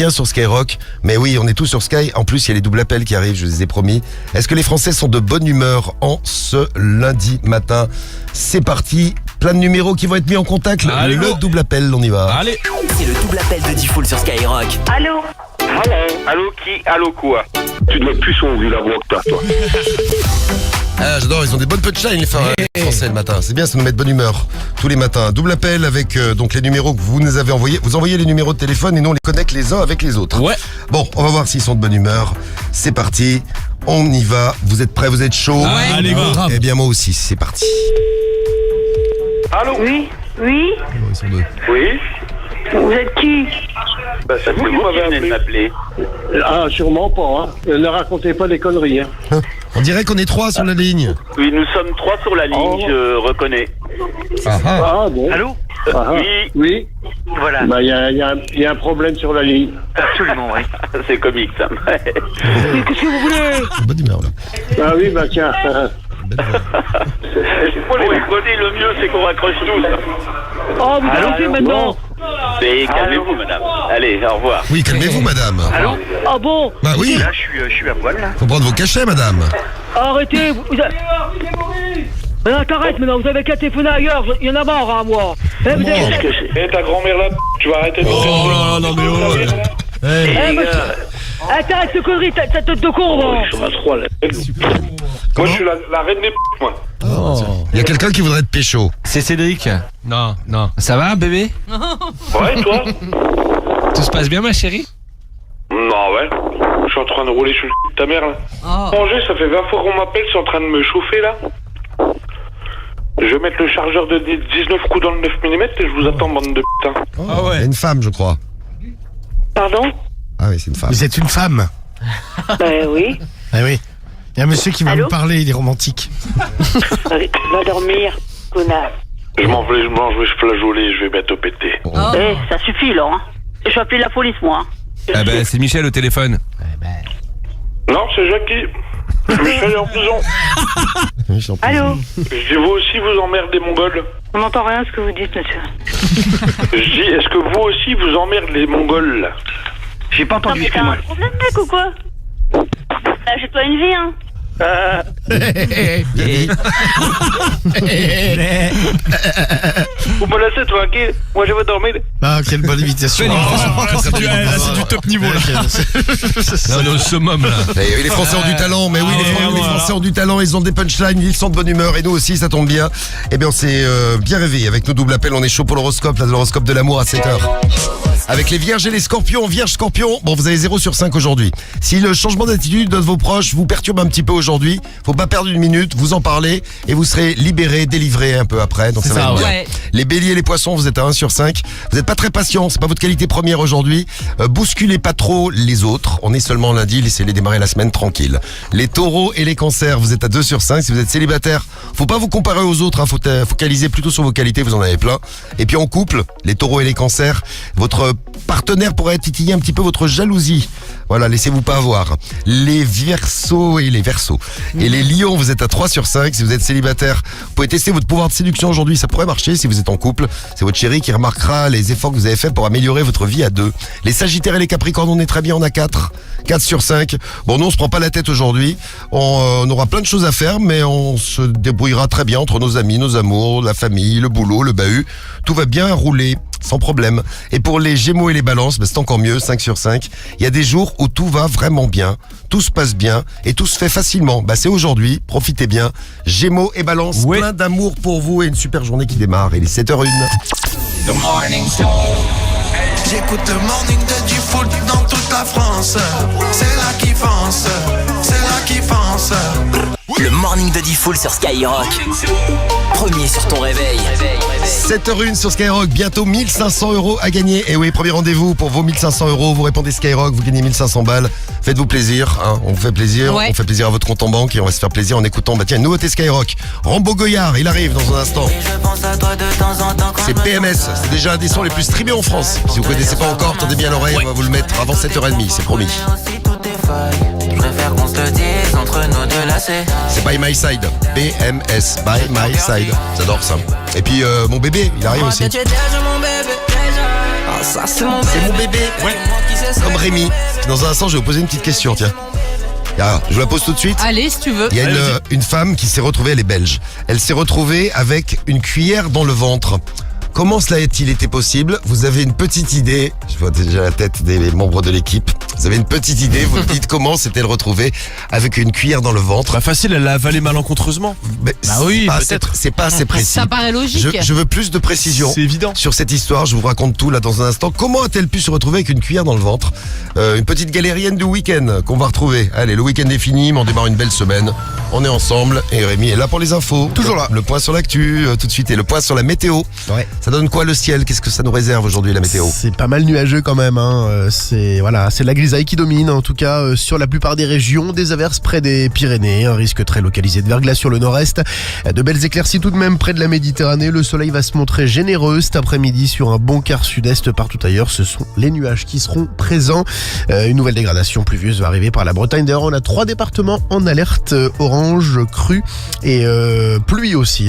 bien sur Skyrock. Mais oui, on est tous sur Sky. En plus, il y a les doubles appels qui arrivent, je vous les ai promis. Est-ce que les Français sont de bonne humeur en ce lundi matin? C'est parti. Plein de numéros qui vont être mis en contact. Allez, le double appel, on y va. Allez. C'est le double appel de Diffoul sur Skyrock. Allô? Allô qui? Allô quoi? Tu dois plus son vu la voix que t'as, toi. Ah, j'adore, ils ont des bonnes punchlines les Français le matin. C'est bien, ça nous met de bonne humeur tous les matins. Double appel avec donc les numéros que vous nous avez envoyés. Vous envoyez les numéros de téléphone et nous on les connecte les uns avec les autres. Ouais. Bon, on va voir s'ils sont de bonne humeur. C'est parti, on y va. Vous êtes prêts, vous êtes chaud? Ouais. Allez, go. Eh bien moi aussi, c'est parti. Allô? Oui? Oui? Ils sont deux. Oui? Vous êtes qui? Bah, c'est vous qui m'avez appelé. M'appeler. Ah, sûrement pas. Hein. Ne racontez pas des conneries. Hein. On dirait qu'on est trois sur la ligne. Oui, nous sommes 3 sur la ligne, Oh. je reconnais. Ah, bon. Allô? Ah, Oui, oui. Voilà, Bah, il y a un problème sur la ligne. absolument, oui. c'est comique ça. Qu'est-ce que vous voulez? Bonne humeur là. Ah oui, bah tiens. Pour écouter, le mieux c'est qu'on raccroche tous. Oh, vous arrêtez maintenant? Mais calmez-vous madame. Allez, au revoir. Oui, calmez-vous madame. Allô? Ah bon? Bah oui, Là, je suis à poil, là. faut prendre vos cachets madame. Arrêtez! Non, t'arrêtes maintenant, vous avez qu'à téléphoner ailleurs, il y en a marre à moi. Eh, vous avez... Eh, ta grand-mère là, tu vas arrêter de... Oh là là, non mais oh. Eh, monsieur... Eh, t'arrêtes ce connerie, ta tête de con, moi. Sur la 3 là. Moi je suis la reine des moi. Il y a quelqu'un qui voudrait être pécho. C'est Cédric. Non, non. Ça va, bébé? Ouais, toi? Tout se passe bien, ma chérie? Non, ouais. Je suis en train de rouler sur le cul de ta mère là. Manger, ça fait 20 fois qu'on m'appelle, c'est en train de me chauffer là. Je vais mettre le chargeur de 19 coups dans le 9 mm et je vous attends, bande de putain. Ah ouais. Une femme, je crois. Pardon? Ah oui, c'est une femme. Vous êtes une femme? Ben oui. Ah oui. Il y a un monsieur qui va Allô? vous parler, il est romantique. Va dormir, connard. Je m'en vais flageoler, je vais bientôt péter. Eh, ça suffit, là, hein. Je vais appeler la police, moi. Ah ben c'est Michel au téléphone. Non, c'est Jackie. Michel est en prison. Allô? Je dis, vous aussi vous emmerdez les Mongols. On n'entend rien ce que vous dites, monsieur. Je dis, est-ce que vous aussi vous emmerdez les Mongols là? J'ai pas Non, entendu, mais t'as excuse-moi. un problème, mec, ou quoi? Achète-toi une vie, hein. Vous me laissez tranquille, moi je vais dormir. Ah, quelle bonne invitation. C'est du top niveau là. Non, le summum là. Et les Français ont du talent, mais oui, les Français ont du talent, ils ont des punchlines, ils sont de bonne humeur, et nous aussi, ça tombe bien. Eh bien, on s'est bien réveillé avec nos doubles appels, on est chaud pour l'horoscope, là, l'horoscope de l'amour à 7h. Avec les vierges et les scorpions, vierge scorpion, bon, vous avez 0 sur 5 aujourd'hui. Si le changement d'attitude de vos proches vous perturbe un petit peu aujourd'hui, faut pas perdre une minute, vous en parlez, et vous serez libéré, délivré un peu après, donc ça va être bien. Ouais. Les béliers et les poissons, vous êtes à 1 sur 5. Vous n'êtes pas très patient, c'est pas votre qualité première aujourd'hui. Bousculez pas trop les autres. On est seulement lundi, laissez-les démarrer la semaine tranquille. Les taureaux et les cancers, vous êtes à 2 sur 5. Si vous êtes célibataire, faut pas vous comparer aux autres, hein. Faut focaliser plutôt sur vos qualités, vous en avez plein. Et puis en couple, les taureaux et les cancers, votre partenaire pourrait titiller un petit peu votre jalousie. Voilà, laissez-vous pas avoir. Les verseaux et les verseaux. Et les lions, vous êtes à 3 sur 5. Si vous êtes célibataire, vous pouvez tester votre pouvoir de séduction aujourd'hui. Ça pourrait marcher si vous êtes en couple. C'est votre chéri qui remarquera les efforts que vous avez faits pour améliorer votre vie à 2. Les sagittaires et les capricornes, on est très bien, on a 4. 4 sur 5. Bon, nous, on se prend pas la tête aujourd'hui. On aura plein de choses à faire, mais on se débrouillera très bien entre nos amis, nos amours, la famille, le boulot, le bahut. Tout va bien rouler. Sans problème. Et pour les gémeaux et les balances, c'est encore mieux, 5 sur 5. Il y a des jours où tout va vraiment bien, tout se passe bien et tout se fait facilement. C'est aujourd'hui, profitez bien. Gémeaux et balances, plein d'amour pour vous et une super journée qui démarre. Il est 7h01. J'écoute le morning de Diffoul dans toute la France. C'est là qui fonce, c'est là qui fonce. Le morning de Diffoul sur Skyrock. Premier sur ton réveil. 7h01 sur Skyrock, bientôt 1500 € à gagner. Et oui, premier rendez-vous pour vos 1500 €. Vous répondez Skyrock, vous gagnez 1500 balles. Faites-vous plaisir, hein. On vous fait plaisir. Ouais. On fait plaisir à votre compte en banque et on va se faire plaisir en écoutant, une nouveauté Skyrock. Rambo Goyard, il arrive dans un instant. C'est PMS, c'est déjà un des sons les plus streamés en France. Si vous connaissez pas encore, tendez bien l'oreille, on va vous le mettre avant 7h30, c'est promis. Je préfère qu'on se le dise entre nous deux là c'est. C'est By My Side, BMS, By My Side. J'adore ça. Et puis mon bébé, il arrive aussi. Tu es déjà mon bébé. Ah, ça c'est mon bébé. C'est mon bébé, ouais. Comme Rémi. Dans un instant, je vais vous poser une petite question, tiens. Alors, je vous la pose tout de suite. Allez, si tu veux. Il y a une femme qui s'est retrouvée, elle est belge. Elle s'est retrouvée avec une cuillère dans le ventre. Comment cela a-t-il été possible? Vous avez une petite idée. Je vois déjà la tête des membres de l'équipe. Vous avez une petite idée. Vous me dites comment s'est-elle retrouvée avec une cuillère dans le ventre? Bah facile, elle l'a avalé malencontreusement. Mais oui, peut-être. C'est pas assez précis. Ça paraît logique. Je veux plus de précision. C'est évident. Sur cette histoire, je vous raconte tout là dans un instant. Comment a-t-elle pu se retrouver avec une cuillère dans le ventre? Une petite galérienne du week-end qu'on va retrouver. Allez, le week-end est fini, mais on démarre une belle semaine. On est ensemble et Rémi est là pour les infos. Toujours là. Le point sur l'actu, tout de suite, et le point sur la météo. Ouais. Ça donne quoi le ciel? Qu'est-ce que ça nous réserve aujourd'hui, la météo? C'est pas mal nuageux quand même. C'est de la grisaille qui domine. En tout cas, sur la plupart des régions, des averses près des Pyrénées. Un risque très localisé de verglas sur le nord-est. De belles éclaircies tout de même près de la Méditerranée. Le soleil va se montrer généreux cet après-midi sur un bon quart sud-est. Partout ailleurs, ce sont les nuages qui seront présents. Une nouvelle dégradation pluvieuse va arriver par la Bretagne. D'ailleurs, on a 3 départements en alerte orange, crue et pluie aussi.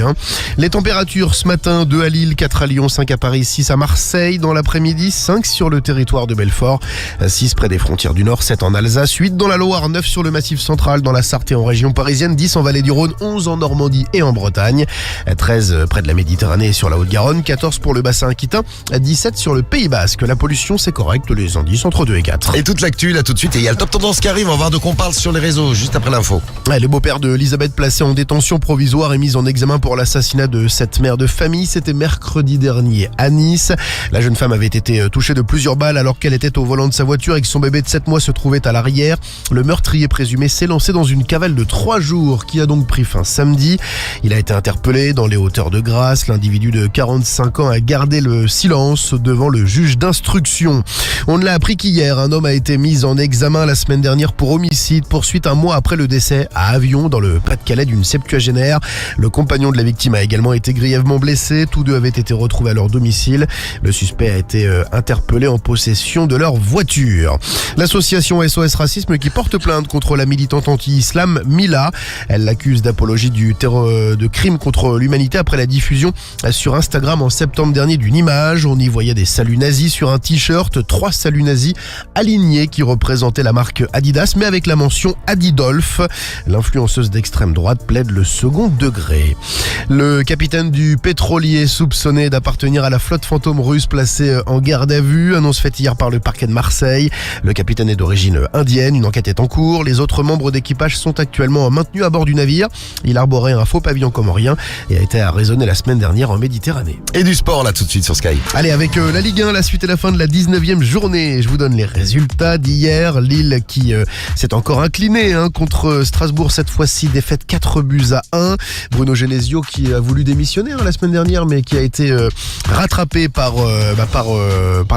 Les températures ce matin, 2 à Lille, 4 à Lyon, 5 à Paris, 6 à Marseille. Dans l'après-midi, 5 sur le territoire de Belfort, 6 près des frontières du Nord, 7 en Alsace, 8 dans la Loire, 9 sur le Massif central, dans la Sarthe et en région parisienne, 10 en vallée du Rhône, 11 en Normandie et en Bretagne, 13 près de la Méditerranée et sur la Haute-Garonne, 14 pour le bassin aquitain, 17 sur le Pays Basque. La pollution, c'est correct, les indices entre 2 et 4. Et toute l'actu là tout de suite, et il y a le top tendance qui arrive, on va voir de quoi on parle sur les réseaux juste après l'info. Le beau-père de Elisabeth placé en détention provisoire et mis en examen pour l'assassinat de cette mère de famille. C'était mercredi dernier à Nice. La jeune femme avait été touchée de plusieurs balles alors qu'elle était au volant de sa voiture et que son bébé de 7 mois se trouvait à l'arrière. Le meurtrier présumé s'est lancé dans une cavale de 3 jours qui a donc pris fin samedi. Il a été interpellé dans les hauteurs de Grasse. L'individu de 45 ans a gardé le silence devant le juge d'instruction. On ne l'a appris qu'hier. Un homme a été mis en examen la semaine dernière pour homicide, poursuite un mois après le décès à Avion dans le Pas-de-Calais d'une septuagénaire. Le compagnon de la victime a également été grièvement blessé. Tous deux avaient été retrouvés à leur domicile. Le suspect a été interpellé en possession de leur voiture. L'association SOS Racisme qui porte plainte contre la militante anti-islam Mila. Elle l'accuse d'apologie de crime contre l'humanité après la diffusion sur Instagram en septembre dernier d'une image. On y voyait des saluts nazis sur un t-shirt, 3 saluts nazis alignés qui représentaient la marque Adidas mais avec la mention Adidolf. L'influenceuse d'extrême droite plaide le second degré. Le capitaine du pétrolier soupçonné d'appartenir à la flotte fantôme russe placé en garde à vue, annonce faite hier par le parquet de Marseille. Le capitaine est d'origine indienne, une enquête est en cours. Les autres membres d'équipage sont actuellement maintenus à bord du navire. Il arborait un faux pavillon comorien et a été arraisonné la semaine dernière en Méditerranée. Et du sport là tout de suite sur Sky. Allez, avec la Ligue 1, la suite et la fin de la 19e journée. Je vous donne les résultats d'hier. Lille qui s'est encore incliné contre Strasbourg, cette fois-ci défaite 4-1. Bruno Genesio qui a voulu démissionner la semaine dernière mais qui a été rattrapé par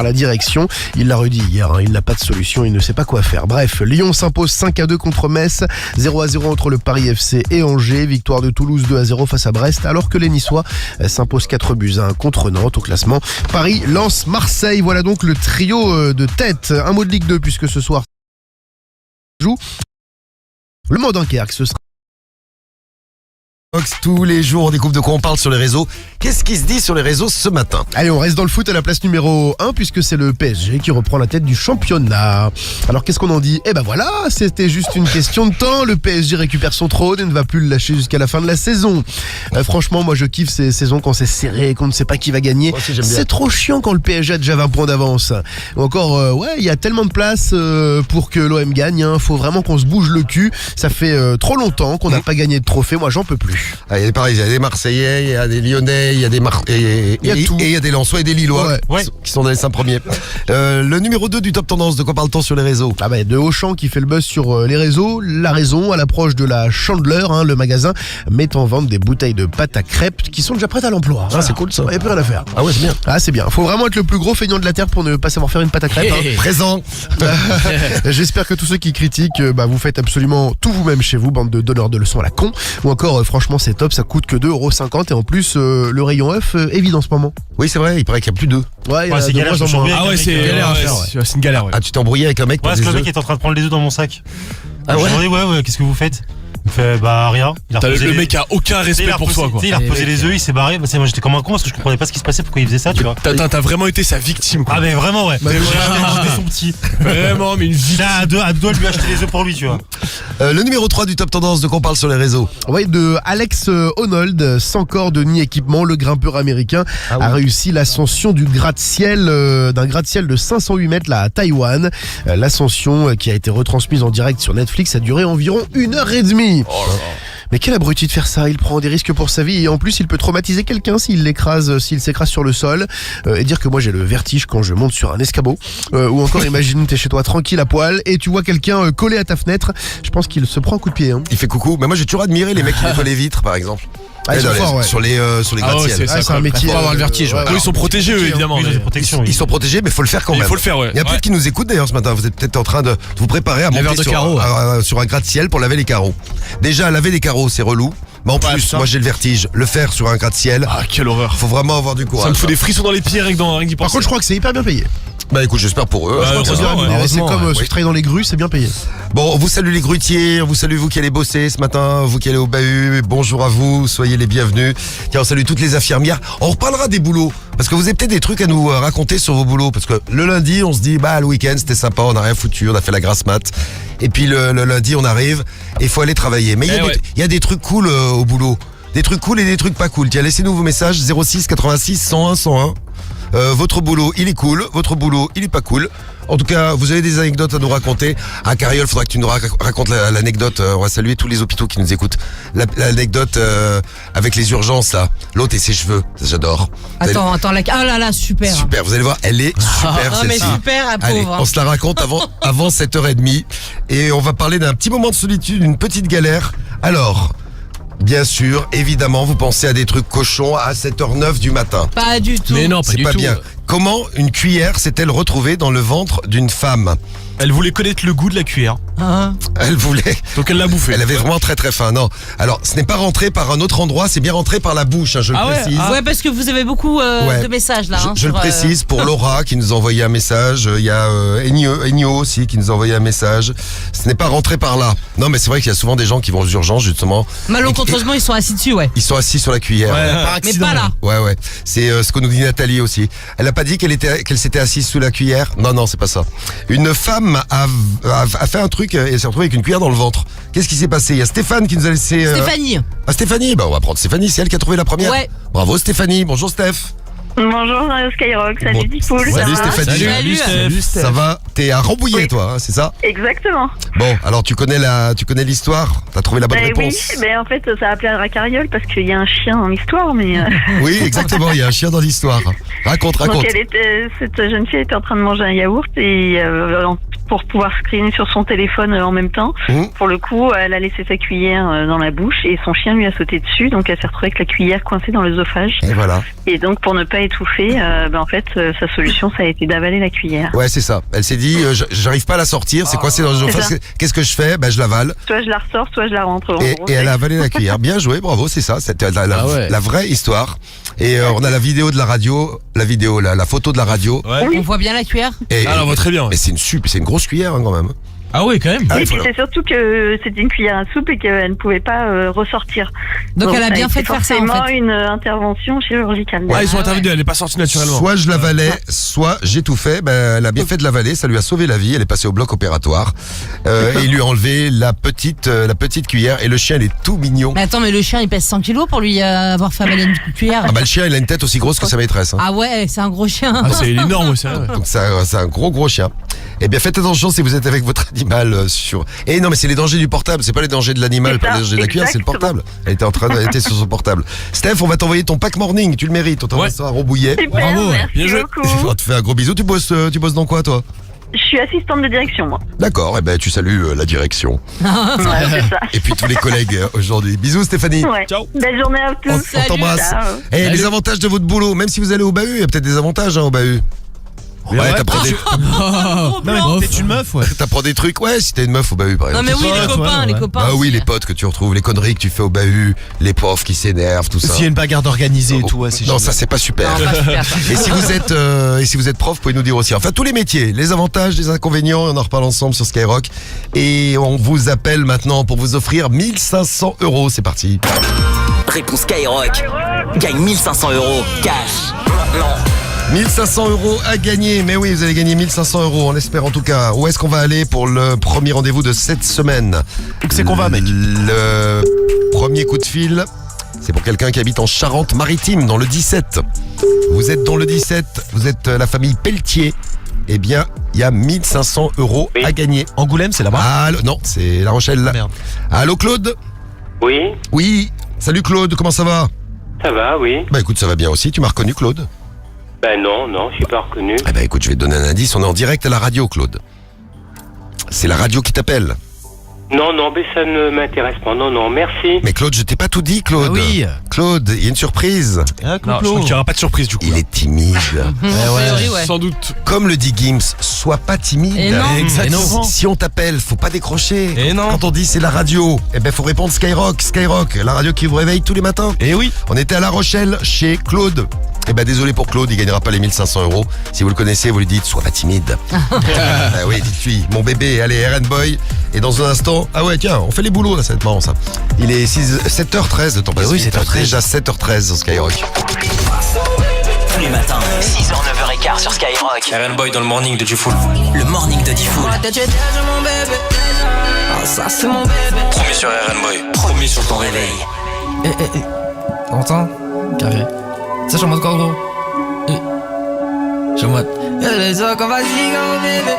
la direction. Il l'a redit hier, il n'a pas de solution, il ne sait pas quoi faire. Bref, Lyon s'impose 5-2 contre Metz, 0-0 entre le Paris FC et Angers, victoire de Toulouse 2-0 face à Brest, alors que les Niçois s'imposent 4-1 contre Nantes au classement. Paris lance Marseille, voilà donc le trio de tête. Un mot de Ligue 2 puisque ce soir joue le Mans Dunkerque, ce sera tous les jours, on découvre de quoi on parle sur les réseaux. Qu'est-ce qui se dit sur les réseaux ce matin? Allez, on reste dans le foot à la place numéro 1 puisque c'est le PSG qui reprend la tête du championnat. Alors qu'est-ce qu'on en dit? Eh ben voilà, c'était juste une question de temps. Le PSG récupère son trône et ne va plus le lâcher jusqu'à la fin de la saison. Franchement, moi je kiffe ces saisons quand c'est serré, qu'on ne sait pas qui va gagner. Moi aussi, j'aime bien. C'est trop chiant quand le PSG a déjà 20 points d'avance. Ou encore, il y a tellement de place pour que l'OM gagne. Faut vraiment qu'on se bouge le cul. Ça fait trop longtemps qu'on n'a pas gagné de trophée. Moi, j'en peux plus. Ah, il y a des Parisiens, il y a des Marseillais, il y a des Lyonnais, il y a des et il y a des Lensois et des Lillois qui sont dans les 5 premiers. Le numéro 2 du top tendance, de quoi parle-t-on sur les réseaux? De Auchan qui fait le buzz sur les réseaux. La raison, à l'approche de la Chandeleur, le magasin met en vente des bouteilles de pâte à crêpes qui sont déjà prêtes à l'emploi. Ah, c'est cool ça. Il n'y a plus rien à faire. Ah ouais, c'est bien. Ah, c'est bien. Faut vraiment être le plus gros feignant de la terre pour ne pas savoir faire une pâte à crêpes. Présent. J'espère que tous ceux qui critiquent, vous faites absolument tout vous-même chez vous, bande de donneurs de leçons à la con. Ou encore, franchement, c'est top, ça coûte que 2,50€ et en plus, le rayon œuf est vide en ce moment. Oui, c'est vrai, il paraît qu'il n'y a plus d'œufs. Ouais, c'est galère, de moins en moins. Ah ouais, c'est galère à faire. C'est une galère. Ah, tu t'es embrouillé avec un mec pour parce des que le œufs? mec est en train de prendre les œufs dans mon sac. Ah ouais? Ouais, qu'est-ce que vous faites? Il fait rien. Le mec a aucun respect pour toi, quoi. Il a reposé les œufs, il s'est barré. Moi j'étais comme un con parce que je comprenais pas ce qui se passait, pourquoi il faisait ça, tu vois. T'as vraiment été sa victime, quoi. Ah mais vraiment ouais. J'étais son petit. Vraiment, mais une vie. À deux de lui acheter les œufs pour lui, tu vois. Le numéro 3 du top tendance, de quoi on parle sur les réseaux? Ouais, de Alex Honnold, sans corde ni équipement, le grimpeur américain a réussi l'ascension du gratte-ciel, d'un gratte-ciel de 508 mètres là à Taïwan. L'ascension qui a été retransmise en direct sur Netflix a duré environ 1h30. Mais quel abruti de faire ça, il prend des risques pour sa vie et en plus il peut traumatiser quelqu'un s'il s'écrase sur le sol et dire que moi j'ai le vertige quand je monte sur un escabeau ou encore imagine t'es chez toi tranquille à poil et tu vois quelqu'un collé à ta fenêtre, je pense qu'il se prend un coup de pied. Il fait coucou, mais moi j'ai toujours admiré les mecs qui nettoient les vitres par exemple. Ils sont forts, sur les gratte-ciel. C'est un métier. Faut avoir le vertige. Ils sont protégés, eux, évidemment. Ils sont protégés, mais il faut le faire quand même. Il faut le faire, ouais. Il y a peut-être qui nous écoutent d'ailleurs ce matin. Vous êtes peut-être en train de vous préparer à monter sur un gratte-ciel pour laver les carreaux. Déjà, laver les carreaux, c'est relou. Mais en plus, moi j'ai le vertige. Le faire sur un gratte-ciel. Ah, quelle horreur. Faut vraiment avoir du courage. Ça me fout des frissons dans les pieds rien que d'y penser. Par contre, je crois que c'est hyper bien payé. Bah écoute, j'espère pour eux. C'est comme si tu travailles dans les grues, c'est bien payé. Bon, on vous salue les grutiers, on vous salue vous qui allez bosser ce matin, vous qui allez au bahut, bonjour à vous, soyez les bienvenus. Tiens, on salue toutes les infirmières. On reparlera des boulots, parce que vous avez peut-être des trucs à nous raconter sur vos boulots, parce que le lundi, on se dit, le week-end c'était sympa, on n'a rien foutu, on a fait la grasse mat. Et puis le lundi, on arrive et il faut aller travailler. Mais il y a des trucs cool au boulot. Des trucs cool et des trucs pas cool. Tiens, laissez-nous vos messages 06 86 101 101. Votre boulot, il est cool. Votre boulot, il est pas cool. En tout cas, vous avez des anecdotes à nous raconter. À Carriole, faudra que tu nous racontes l'anecdote. On va saluer tous les hôpitaux qui nous écoutent. L'anecdote avec les urgences, là. L'autre et ses cheveux. Ça, j'adore. Attends, ah là là, super. Super, vous allez voir, elle est super celle-ci. Mais super, la pauvre. Allez, on se la raconte avant 7h30. Et on va parler d'un petit moment de solitude, une petite galère. Alors... Bien sûr, évidemment, vous pensez à des trucs cochons à 7h09 du matin. Pas du tout. Mais non, pas du tout. C'est pas bien. Comment une cuillère s'est-elle retrouvée dans le ventre d'une femme? Elle voulait connaître le goût de la cuillère. Elle voulait. Donc elle l'a bouffé. Elle avait vraiment très très faim. Non. Alors, ce n'est pas rentré par un autre endroit, c'est bien rentré par la bouche, je le précise. Ouais, parce que vous avez beaucoup de messages là. Je le précise pour Laura qui nous a envoyé un message. Il y a Enyo aussi qui nous a envoyé un message. Ce n'est pas rentré par là. Non, mais c'est vrai qu'il y a souvent des gens qui vont aux urgences justement. Malencontreusement, ils sont assis dessus, ouais. Ils sont assis sur la cuillère. Mais pas là. Ouais. C'est ce que nous dit Nathalie aussi. Elle a pas dit qu'elle s'était assise sous la cuillère. Non, c'est pas ça. Une femme a fait un truc et s'est retrouvée avec une cuillère dans le ventre. Qu'est-ce qui s'est passé? Il y a Stéphane qui nous a laissé... Stéphanie. Stéphanie, on va prendre Stéphanie, c'est elle qui a trouvé la première. Ouais. Bravo Stéphanie, bonjour Steph. Bonjour Skyrock, salut Difool. Salut Stéphanie. Salut. Ça va? T'es à Rambouillet toi, c'est ça? Exactement. Bon, alors tu connais l'histoire? T'as trouvé la bonne réponse? Oui, en fait ça a appelé à la carriole parce qu'il y a un chien dans l'histoire, mais... Oui, exactement, il y a un chien dans l'histoire. Raconte. Donc cette jeune fille était en train de manger un yaourt et pour pouvoir screener sur son téléphone en même temps, pour le coup, elle a laissé sa cuillère dans la bouche et son chien lui a sauté dessus, donc elle s'est retrouvée avec la cuillère coincée dans l'œsophage. Et voilà. Et donc pour ne pas étouffer, en fait, sa solution, ça a été d'avaler la cuillère. Ouais, c'est ça. Elle s'est dit, j'arrive pas à la sortir, c'est coincé dans l'œsophage. Qu'est-ce que je fais? Je l'avale. Soit je la ressors, soit je la rentre. Et elle a avalé la cuillère. Bien joué, bravo, c'est ça. C'était la vraie histoire. Et on a la vidéo de la radio, la photo de la radio. Ouais. On voit bien la cuillère. On voit très bien. Mais c'est une grosse cuillère quand même. Ah oui, quand même. Et puis c'est surtout que c'était une cuillère à soupe et qu'elle ne pouvait pas ressortir. Donc elle a bien fait de faire ça en fait. C'est forcément une intervention chirurgicale. Ils sont intervenus, elle n'est pas sortie naturellement. Soit je l'avalais, soit j'étouffais. Elle a bien fait de l'avaler, ça lui a sauvé la vie. Elle est passée au bloc opératoire et il lui a enlevé la petite cuillère et le chien il est tout mignon. Mais attends, mais le chien il pèse 100 kilos pour lui avoir fait avaler une cuillère. Le chien il a une tête aussi grosse que sa maîtresse. Ah ouais, c'est un gros chien. C'est énorme ça. Ouais. Donc c'est un gros chien. Eh bien faites attention si vous êtes avec votre animal sur... Et non mais c'est les dangers du portable, c'est pas les dangers de l'animal, pas les dangers de la cuillère, c'est le portable. Elle était sur son portable. Steph, on va t'envoyer ton pack morning, tu le mérites, on t'envoie ça à Rambouillet. Bravo, bien joué. On te fait un gros bisou, tu bosses dans quoi toi? Je suis assistante de direction moi. D'accord, tu salues la direction. Ouais, c'est ça. Et puis tous les collègues aujourd'hui. Bisous Stéphanie. Ouais. Ciao. Belle journée à tous. On t'embrasse. Et les avantages de votre boulot, même si vous allez au bahut, il y a peut-être des avantages au bahut. Ouais, t'apprends des... Non, mais t'es une meuf, ouais. T'apprends des trucs, ouais, si t'es une meuf au bahut par Non exemple. mais oui, les copains, les copains. Ah oui, aussi. les potes que tu retrouves, les conneries que tu fais au bahut, les profs qui s'énervent, tout ça. S'il y a une bagarre organisée et tout, ouais, c'est Non, génial. ça c'est pas super. Non, pas super. Et si vous êtes prof, vous pouvez nous dire aussi. Enfin, tous les métiers, les avantages, les inconvénients, on en reparle ensemble sur Skyrock. Et on vous appelle maintenant pour vous offrir 1500 €. C'est parti. Réponse Skyrock. Gagne 1500 € cash. Maintenant. 1500 € à gagner. Mais oui, vous allez gagner 1500 €, on espère en tout cas. Où est-ce qu'on va aller pour le premier rendez-vous de cette semaine? C'est qu'on va, mec. Le premier coup de fil, c'est pour quelqu'un qui habite en Charente-Maritime, dans le 17. Vous êtes dans le 17, vous êtes la famille Pelletier. Eh bien, il y a 1500 € à gagner. Angoulême, c'est là-bas? Allô, non, c'est La Rochelle. Merde. Allô, Claude? Oui, Oui. Salut, Claude, comment ça va? ça va, oui. Bah écoute, ça va bien aussi. Tu m'as reconnu, Claude? Ben non, je suis pas reconnu. Eh ben écoute, je vais te donner un indice. On est en direct à la radio, Claude. C'est la radio qui t'appelle. Non, mais ça ne m'intéresse pas. Non, merci. Mais Claude, je t'ai pas tout dit, Claude. Ah oui. Claude, il y a une surprise. Non, je crois qu'il n'y aura pas de surprise du coup. Il est timide. A priori, ouais. Sans doute. Comme le dit Gims, sois pas timide. Et non. Exactement. Si on t'appelle, faut pas décrocher. Et non. Quand on dit c'est la radio, eh ben faut répondre Skyrock, la radio qui vous réveille tous les matins. Et oui. On était à La Rochelle chez Claude. Eh ben désolé pour Claude, il gagnera pas les 1500 €. Si vous le connaissez, vous lui dites sois pas timide. Oui, dites-lui, mon bébé, allez, RN Boy. Et dans un instant, ah ouais tiens, on fait les boulots là, ça va être marrant ça. Il est 7h13 de temps passé. oui, 7h13. Déjà 7h13 sur Skyrock. Tous les matins, 6h, 9h15 sur Skyrock. RN Boy dans le morning de Diffoul. Le morning de Diffoul. Ça c'est mon bébé. Promis sur RN Boy. Promis sur ton réveil. T'entends? Carré. Ça je en mode quoi gros? Je suis en mode les autres comme vas-y comme mon bébé.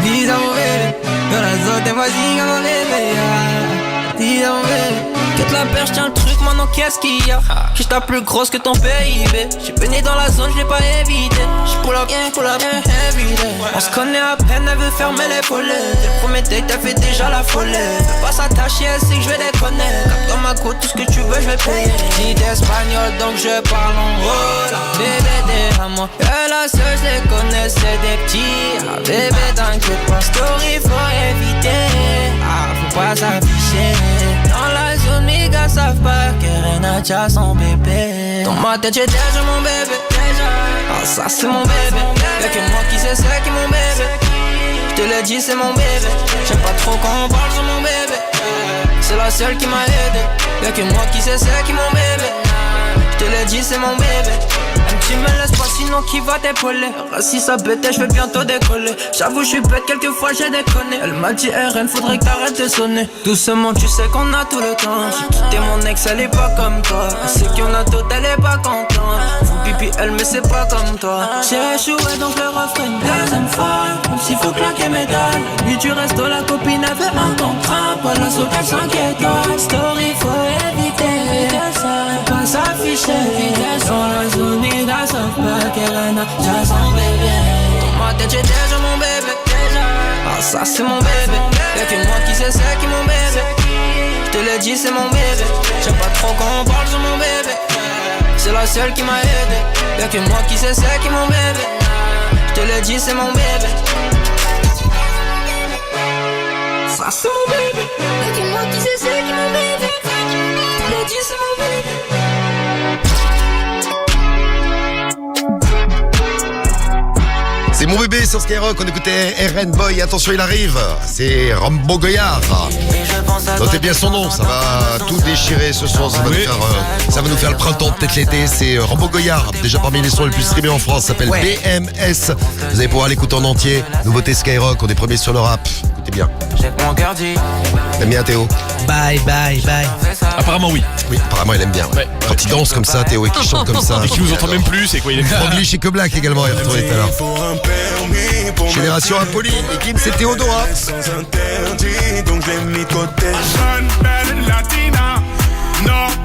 Dis à mon bébé. Les autres vas-y comme mon bébé. Dis à mon bébé. Quitte la perche, tiens le truc, maintenant qu'est-ce qu'il y a? Je suis ta plus grosse que ton PIB. J'suis baigné dans la zone, j'l'ai pas évité. J'suis pour la bien, everyday. On se connaît à peine, elle veut fermer les volets. Dès le premier date, elle fait déjà la folie. Veux pas s'attacher, elle sait que j'vais déconner. Cap dans ma côte, tout ce que tu veux, j'vais payer. Dis d'espagnol, donc je parle en rola. Bébé, t'es à moi. Et la seule, j'les connais, c'est des petits. Ah, bébé, t'inquiète pas, story, faut éviter. Ah, faut pas s'afficher. Dans la zone, mes gars savent pas que Rena a son bébé. Dans ma tête, j'ai déjà mon bébé. Ah, ça c'est mon bébé. Y'a que moi qui sais c'est qui mon bébé. J'te l'ai dit, c'est mon bébé. J'aime pas trop quand on parle sur mon bébé. C'est la seule qui m'a aidé. Y'a que moi qui sais c'est qui mon bébé. J'te l'ai dit, c'est mon bébé. Tu me laisses pas sinon qui va t'épauler. Si ça pète, je vais bientôt décoller. J'avoue je suis bête, quelquefois j'ai déconné. Elle m'a dit RN, faudrait que t'arrêtes de sonner. Doucement tu sais qu'on a tout le temps. J'ai quitté mon ex, elle est pas comme toi. Elle sait qu'on a tout, elle est pas contente. Faut pipi elle mais c'est pas comme toi. J'ai échoué donc le refrain une deuxième fois. Même s'il faut claquer mes dalles. Lui tu restes la copine avait un contrat. Pas la saute à 5 étoiles. Story faut éviter. Pas s'afficher. Dans la zone ça savent pas qu'elle a déjà son bébé. Dans ma tête j'ai déjà mon bébé. Ah ça c'est mon bébé. Y'a que moi qui sais c'est qui mon bébé. J'te l'ai dit c'est mon bébé. J'aime pas trop quand on parle sur mon bébé. C'est la seule qui m'a aidé. Y'a que moi qui sais c'est qui mon bébé. J'te l'ai dit c'est mon bébé. Ça c'est mon bébé. Y'a que moi qui sais c'est qui mon bébé. J'te l'ai dit c'est mon bébé. C'est mon bébé sur Skyrock, on écoutait RN Boy, attention il arrive, c'est Rambo Goyard. Notez bien son nom, ça va tout déchirer ce soir, ça va nous faire le printemps, peut-être l'été, c'est Rambo Goyard, déjà parmi les sons les plus streamés en France, ça s'appelle BMS. Vous allez pouvoir l'écouter en entier, nouveauté Skyrock, on est premiers sur le rap, écoutez bien. T'aimes bien Théo? Bye. Apparemment oui. Oui, apparemment il aime bien. Ouais. Quand il danse comme ça, Théo, et qu'il chante comme ça. Et qui nous entend même plus, c'est quoi il est Franglish et que Black également, il est retourné tout à l'heure. Génération Impoli, l'équipe c'est Théodora. Donc je l'ai mis de côté.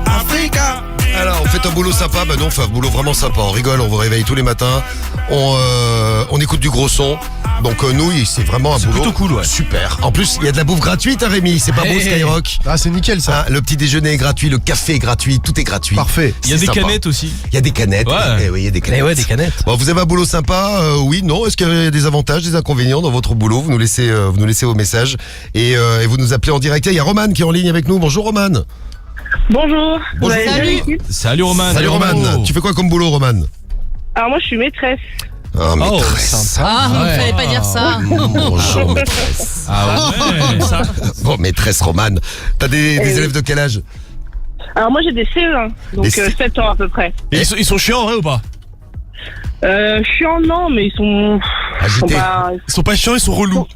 Africa, Alors, on fait un boulot sympa, non, on fait un boulot vraiment sympa. On rigole, on vous réveille tous les matins, on écoute du gros son. Donc nous, c'est vraiment un boulot plutôt cool, ouais. Super. En plus, il y a de la bouffe gratuite, hein, Rémi. C'est pas beau, Skyrock. Ah, c'est nickel ça. Le petit déjeuner est gratuit, le café est gratuit, tout est gratuit. Parfait. Il y a des canettes aussi. Il y a des canettes. Ouais. Oui, il y a des canettes. Ouais, des canettes. Bon, vous avez un boulot sympa, oui, non. Est-ce qu'il y a des avantages, des inconvénients dans votre boulot? Vous nous laissez vos messages et vous nous appelez en direct. Il y a Roman qui est en ligne avec nous. Bonjour Roman. Bonjour. Bonjour. Salut Roman. Salut Roman. Tu fais quoi comme boulot, Roman? Alors moi je suis maîtresse. Ah, maîtresse. Ah, il fallait pas dire ça. Bonjour maîtresse. Ah ouais, ça. Bon, maîtresse Romane. T'as des élèves de quel âge? Alors moi j'ai des CE1, donc 7 ans à peu près. Et ils sont chiants en vrai ou pas? Chiants non, mais ils sont... Agités. Ils sont pas chiants, ils sont relous.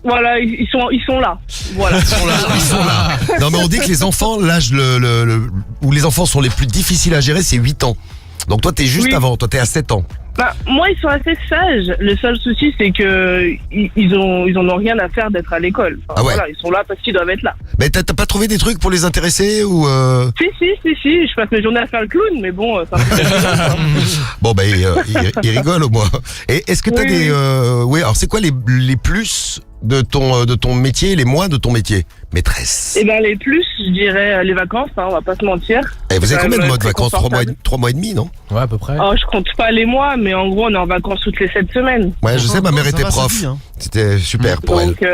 Voilà, ils sont là. Voilà. Ils sont là. Non mais on dit que les enfants, l'âge où les enfants sont les plus difficiles à gérer, c'est 8 ans. Donc toi t'es juste avant, toi t'es à 7 ans. Bah, moi ils sont assez sages. Le seul souci c'est que ils en ont rien à faire d'être à l'école. Enfin, voilà, ils sont là parce qu'ils doivent être là. Mais t'as pas trouvé des trucs pour les intéresser ou Si, je passe mes journées à faire le clown, mais bon, ça Bon bah il rigole au moins. Et est-ce que t'as des alors c'est quoi les plus de ton métier et les moins de ton métier, maîtresse? Eh ben les plus, je dirais les vacances, on va pas se mentir. Et vous avez combien de mois de vacances? 3 mois et demi, non? Ouais, à peu près. Oh, je compte pas les mois, mais en gros on est en vacances toutes les 7 semaines. Ouais, je sais, ma mère était prof. C'était super pour elle. Donc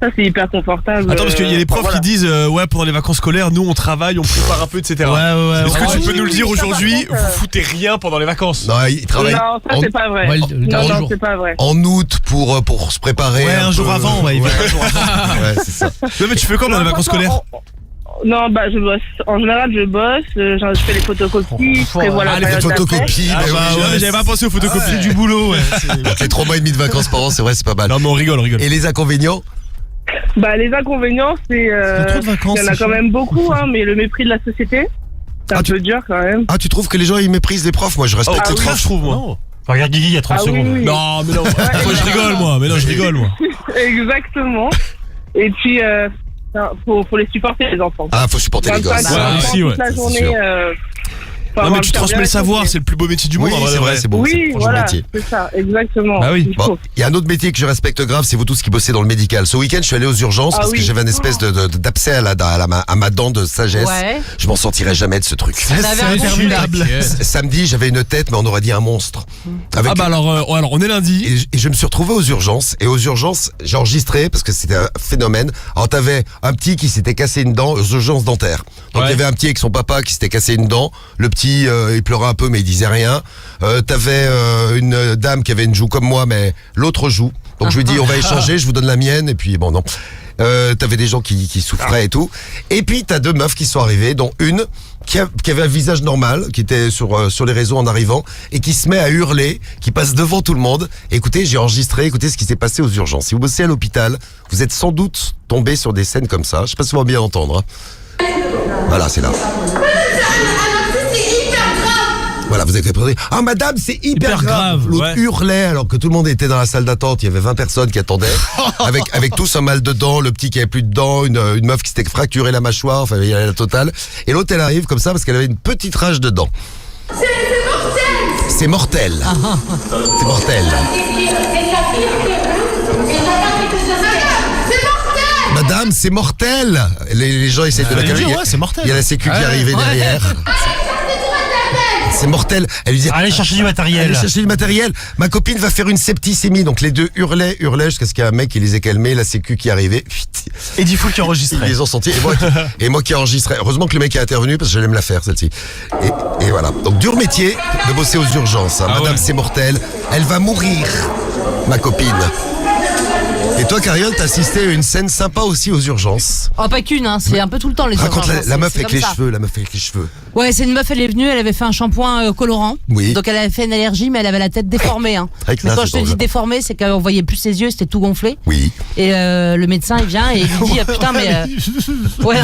ça c'est hyper confortable. Attends, parce qu'il y a des profs qui disent pendant les vacances scolaires, nous on travaille, on prépare un peu, etc. Ouais. Est-ce que tu peux nous le dire aujourd'hui? Vous foutez rien pendant les vacances? Non, ils travaillent. Non, ça c'est pas vrai. Non, c'est pas vrai. En août pour se préparer. Ouais, un jour avant, ouais. Ouais, c'est ça. Non, mais tu fais quoi pendant les vacances scolaires? Non, bah je bosse. En général, je bosse. Je fais les photocopies. Je prévois la les photocopies. J'avais pas pensé aux photocopies du boulot. Ouais. C'est 3 mois et demi de vacances par an, c'est vrai, c'est pas mal. Non, mais on rigole. Et les inconvénients? Bah les inconvénients, c'est il y en a quand même beaucoup, mais le mépris de la société, c'est un peu dur quand même. Ah, tu trouves que les gens ils méprisent les profs? Moi je respecte les profs. Je trouve moi. Regarde Guigui il y a 30 secondes. Oui. Non, mais non. Je rigole moi. Exactement. Et puis faut les supporter les enfants. Ah, faut supporter les gosses. Toute la journée. Non mais tu transmets le savoir, c'est le plus beau métier du monde. Oui, c'est vrai, c'est beau. Oui, voilà, métier. c'est ça, exactement. Ah oui. Bon, il y a un autre métier que je respecte grave, c'est vous tous qui bossez dans le médical. Ce week-end, je suis allé aux urgences parce que j'avais une espèce d'abcès à ma dent de sagesse. Ouais. Je m'en sortirai jamais de ce truc. C'est interminable. Samedi, j'avais une tête, mais on aurait dit un monstre. Alors on est lundi. Et je me suis retrouvé aux urgences. Et aux urgences, j'ai enregistré parce que c'était un phénomène. Alors t'avais un petit qui s'était cassé une dent aux urgences dentaires. Donc il y avait un petit avec son papa qui s'était cassé une dent. Le petit, il pleurait un peu mais il disait rien. T'avais une dame qui avait une joue comme moi mais l'autre joue. Donc je lui dis on va échanger, je vous donne la mienne et puis bon non. T'avais des gens qui souffraient et tout. Et puis t'as 2 meufs qui sont arrivées, dont une qui avait un visage normal, qui était sur les réseaux en arrivant et qui se met à hurler, qui passe devant tout le monde. Écoutez, j'ai enregistré, écoutez ce qui s'est passé aux urgences. Si vous bossez à l'hôpital, vous êtes sans doute tombé sur des scènes comme ça. Je sais pas si vous allez bien entendre. Voilà, c'est là. Voilà, vous avez compris. Ah madame, c'est hyper grave. L'autre hurlait alors que tout le monde était dans la salle d'attente. Il y avait 20 personnes qui attendaient avec tous un mal de dents, le petit qui avait plus de dents, une meuf qui s'était fracturé la mâchoire, enfin il y avait la totale. Et l'autre elle arrive comme ça parce qu'elle avait une petite rage de dents. C'est mortel. C'est mortel. Madame, c'est mortel. Les gens essaient de la calmer. C'est mortel. Il y a la sécu qui est arrivée derrière. C'est mortel. Elle lui dit allez chercher du matériel. Allez chercher du matériel. Ma copine va faire une septicémie. Donc les deux hurlaient jusqu'à ce qu'il y ait un mec qui les ait calmés. La sécu qui est arrivée. Et Diffoul qui enregistrait. Ils les ont sentis. Et moi qui enregistrais. Heureusement que le mec est intervenu parce que j'allais me la faire celle-ci. Et voilà. Donc dur métier de bosser aux urgences. Madame, c'est mortel. Elle va mourir. Ma copine. Et toi, Cariole, t'as assisté à une scène sympa aussi aux urgences. Oh, pas qu'une, c'est un peu tout le temps les urgences. Raconte la meuf avec les cheveux, la meuf avec les cheveux. Ouais, c'est une meuf, elle est venue, elle avait fait un shampoing colorant. Oui. Donc elle avait fait une allergie, mais elle avait la tête déformée. Mais quand je te dis déformée, c'est qu'on voyait plus ses yeux, c'était tout gonflé. Oui. Et le médecin, il vient et il lui dit putain, mais. Ouais,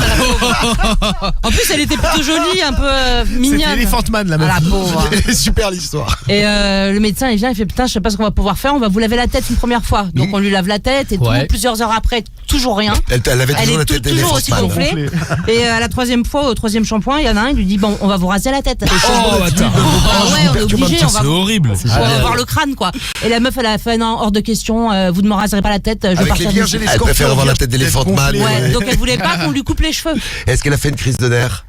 en plus, elle était plutôt jolie, un peu mignonne. C'était Elephant Man, la meuf. Ah, la pauvre. Super l'histoire. Et le médecin, il vient, il fait putain, je sais pas ce qu'on va pouvoir faire, on va vous laver la tête une première fois. Donc on lui lave la tête tête et tout. Plusieurs heures après, toujours rien. Elle avait toujours la tête toujours aussi gonflée. Et à la troisième fois, au troisième shampoing, il y en a un, il lui dit bon, on va vous raser la tête. Oh, attends. Ouais, on est obligé. C'est horrible. On va voir le crâne, quoi. Et la meuf, elle a fait non, hors de question. Vous ne me raserez pas la tête. Je vais partir. Elle préfère avoir la tête d'éléphant man. Ouais, donc elle voulait pas qu'on lui coupe les cheveux. Est-ce qu'elle a fait une crise de nerfs?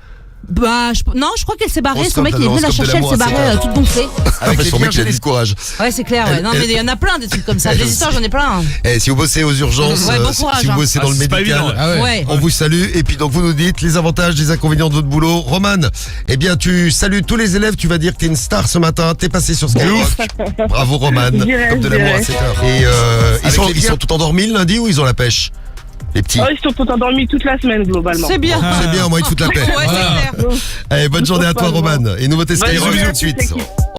Non, je crois qu'elle s'est barrée. Son mec, il est venu la chercher, elle s'est barrée toute gonflée. Avec son mec, j'ai du courage. Ouais, c'est clair. Non, mais il y en a plein des trucs comme ça. Des histoires, j'en ai plein. Si vous bossez aux urgences, si vous bossez dans le médical, on vous salue. Et puis donc vous nous dites les avantages, les inconvénients de votre boulot. Roman, eh bien tu salues tous les élèves. Tu vas dire que t'es une star ce matin. T'es passé sur Skyrock. Bravo Roman, comme de l'amour à 7h. Et ils sont tout endormis le lundi ou ils ont la pêche? Les petits. Ils sont tout endormis toute la semaine globalement. C'est bien. C'est bien, au moins ils te foutent la paix. Ouais, c'est clair. Allez, bonne journée à toi Roman. Et nouveauté Skyrock tout de suite.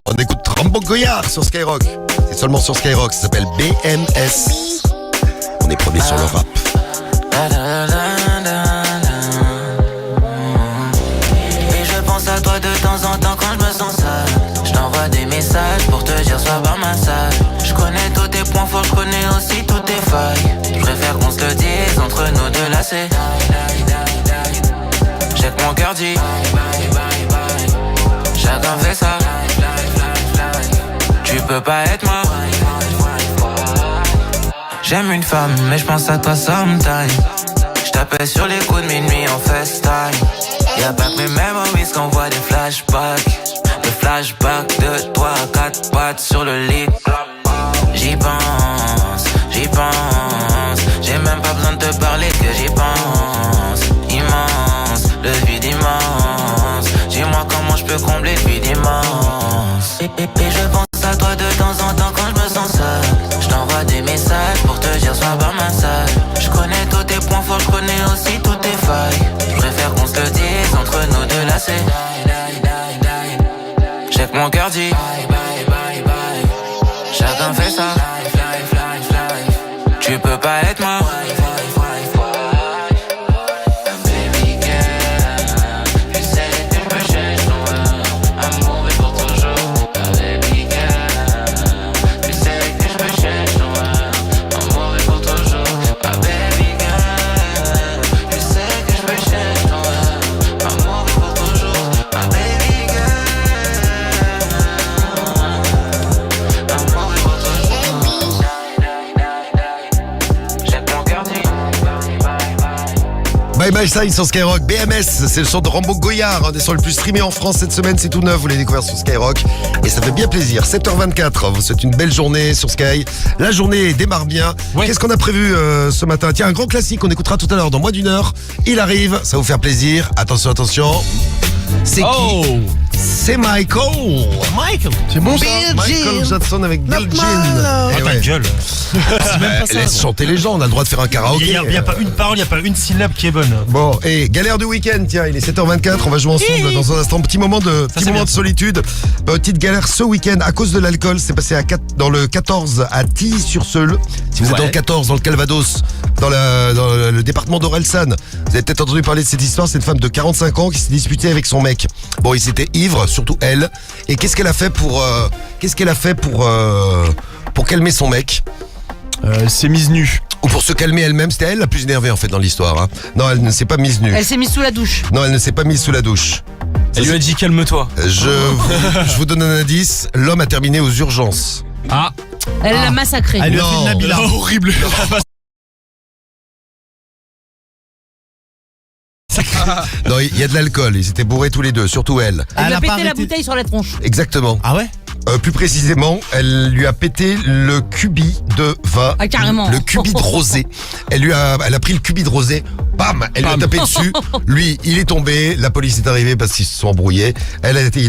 On écoute Rambo Goyard sur Skyrock. C'est seulement sur Skyrock, ça s'appelle BMS. On est premier sur le rap. Et je pense à toi de temps en temps quand je me sens sale. Je t'envoie des messages pour te dire sois par ma salle. Je connais tous tes points forts, je connais aussi toutes tes failles. Je préfère qu'on se le dise entre nous deux là c'est. J'ai que mon cœur dit chacun fait ça. Tu peux pas être moi. J'aime une femme mais je pense à toi sometime. Je t'appelle sur les coups de minuit en FaceTime. Y'a pas que mes memories qu'on voit des flashbacks. Des flashbacks de toi à 4 pattes sur le lit. J'y pense. J'ai même pas besoin de te parler que j'y pense. Immense, le vide immense. Dis-moi comment je peux combler le vide immense. Et je pense à toi de temps en temps quand je me sens seul. Je t'envoie des messages pour te dire sois par ma salle. Je connais tous tes points forts, je connais aussi toutes tes failles. Je préfère qu'on se le dise entre nous deux là c'est. J'ai que mon cœur dit chacun fait ça. Tu peux pas être moi. Baby girl, tu sais que je peux changer ton amour est pour toujours. Baby girl, tu sais que je peux changer ton amour est pour toujours. Baby girl, tu sais que je peux changer ton amour est pour toujours. Baby girl, amour est pour toujours. Bye Bye Sign sur Skyrock. BMS, c'est le son de Rambo Goyard, un des sons les plus streamés en France cette semaine. C'est tout neuf, vous l'avez découvert sur Skyrock. Et ça fait bien plaisir. 7h24, vous souhaitez une belle journée sur Sky. La journée démarre bien. Qu'est-ce qu'on a prévu ce matin? Tiens, un grand classique qu'on écoutera tout à l'heure dans moins d'une heure. Il arrive, ça va vous faire plaisir. Attention, attention. C'est qui? C'est Michael. C'est bon ça? Michael Jackson avec Bill Jean. Oh ta gueule. C'est même pas ça. Laisse chanter les gens, on a le droit de faire un karaoké. Il n'y a pas une parole, il n'y a pas une syllabe qui est bonne. Bon, et galère du week-end, tiens, il est 7h24, on va jouer ensemble dans un instant. Petit moment de solitude. Petite galère ce week-end à cause de l'alcool. C'est passé dans le 14 à Tilly-sur-Seulles. Si vous êtes dans le 14, dans le Calvados, dans le département d'Orelsan, vous avez peut-être entendu parler de cette histoire. C'est une femme de 45 ans qui s'est disputée avec son mec. Bon, ils étaient ivres, surtout elle. Et qu'est-ce qu'elle a fait pour calmer son mec? C'est mise nue. Ou pour se calmer elle-même, c'était elle la plus énervée en fait dans l'histoire. Hein. Non, elle ne s'est pas mise nue. Elle s'est mise sous la douche. Non, elle ne s'est pas mise sous la douche. Elle lui a dit calme-toi. Je vous donne un indice. L'homme a terminé aux urgences. Ah. Elle l'a massacré. Elle lui a fait une Nabila. Horrible. Non, il y a de l'alcool. Ils étaient bourrés tous les deux, surtout elle. Elle lui a pété la bouteille sur la tronche. Exactement. Ah ouais? Plus précisément, elle lui a pété le cubi de vin. Ah, carrément. Le cubi de rosé. Elle a pris le cubi de rosé. Bam! Elle lui a tapé dessus. Lui, il est tombé. La police est arrivée parce qu'ils se sont embrouillés.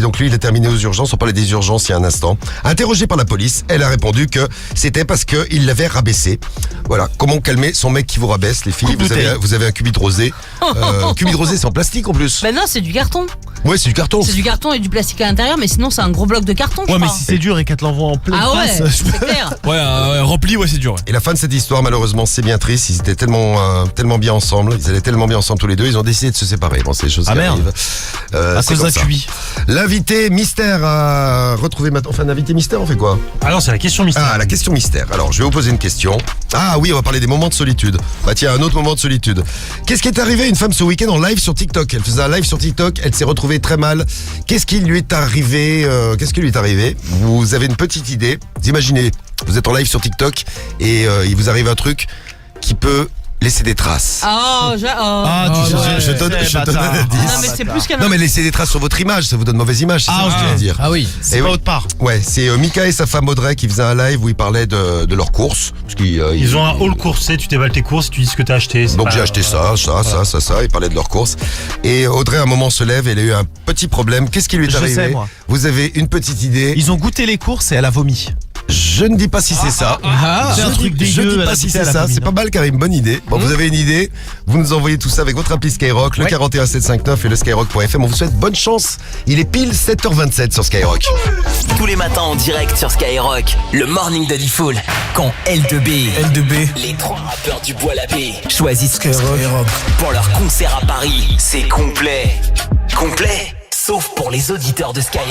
Donc lui, il a terminé aux urgences. On parlait des urgences il y a un instant. Interrogée par la police, elle a répondu que c'était parce qu'il l'avait rabaissé. Voilà. Comment calmer son mec qui vous rabaisse, les filles? Vous avez un cubi de rosé. Cubi de rosé, c'est en plastique en plus. Ben non, c'est du carton. Ouais, c'est du carton. C'est du carton et du plastique à l'intérieur, mais sinon c'est un gros bloc de carton. Ouais, mais si c'est dur et qu'elle te l'envoie en pleine face. C'est clair. Ouais, rempli, ouais, c'est dur. Ouais. Et la fin de cette histoire, malheureusement, c'est bien triste. Ils étaient tellement bien ensemble. Ils allaient tellement bien ensemble tous les deux. Ils ont décidé de se séparer. Bon, c'est des choses qui arrivent. À cause d'un cubi. L'invité mystère a retrouvé maintenant. Enfin, l'invité mystère, on fait quoi? Ah non, c'est la question mystère. Ah, la question mystère. Alors, je vais vous poser une question. Ah oui, on va parler des moments de solitude. Bah tiens, un autre moment de solitude. Qu'est-ce qui est arrivé à une femme ce week-end en live sur TikTok? Elle faisait un live sur TikTok, elle s'est retrouvée très mal. Qu'est-ce qui lui est arrivé? Vous avez une petite idée. Vous imaginez, vous êtes en live sur TikTok et il vous arrive un truc qui peut laisser des traces. Je donne un indice. Non mais c'est plus qu'un. Non mais laisser des traces sur votre image, ça vous donne mauvaise image, c'est ça que je viens de dire. Ah oui, c'est pas oui. autre part. Ouais, c'est Mika et sa femme Audrey qui faisaient un live où ils parlaient de leurs courses. Parce Ils ont un haul coursé, tu déballes tes courses, tu dis ce que t'as acheté. Donc j'ai acheté ça, ils parlaient de leurs courses. Et Audrey à un moment se lève et elle a eu un petit problème. Qu'est-ce qui lui est arrivé? sais, moi. Vous avez une petite idée? Ils ont goûté les courses et elle a vomi. Je ne dis pas si c'est ça. C'est un truc Je dégueu. dis pas si c'est ça. C'est pas mal, Karim. Bonne idée. Bon, vous avez une idée. Vous nous envoyez tout ça avec votre appli Skyrock, le 41759 et le skyrock.fm. On vous souhaite bonne chance. Il est pile 7h27 sur Skyrock. Tous les matins en direct sur Skyrock, le morning de Diffoul. Quand L2B, les 3 rappeurs du Bois-l'Abbé choisissent Skyrock pour leur concert à Paris. C'est complet. Complet, sauf pour les auditeurs de Skyrock.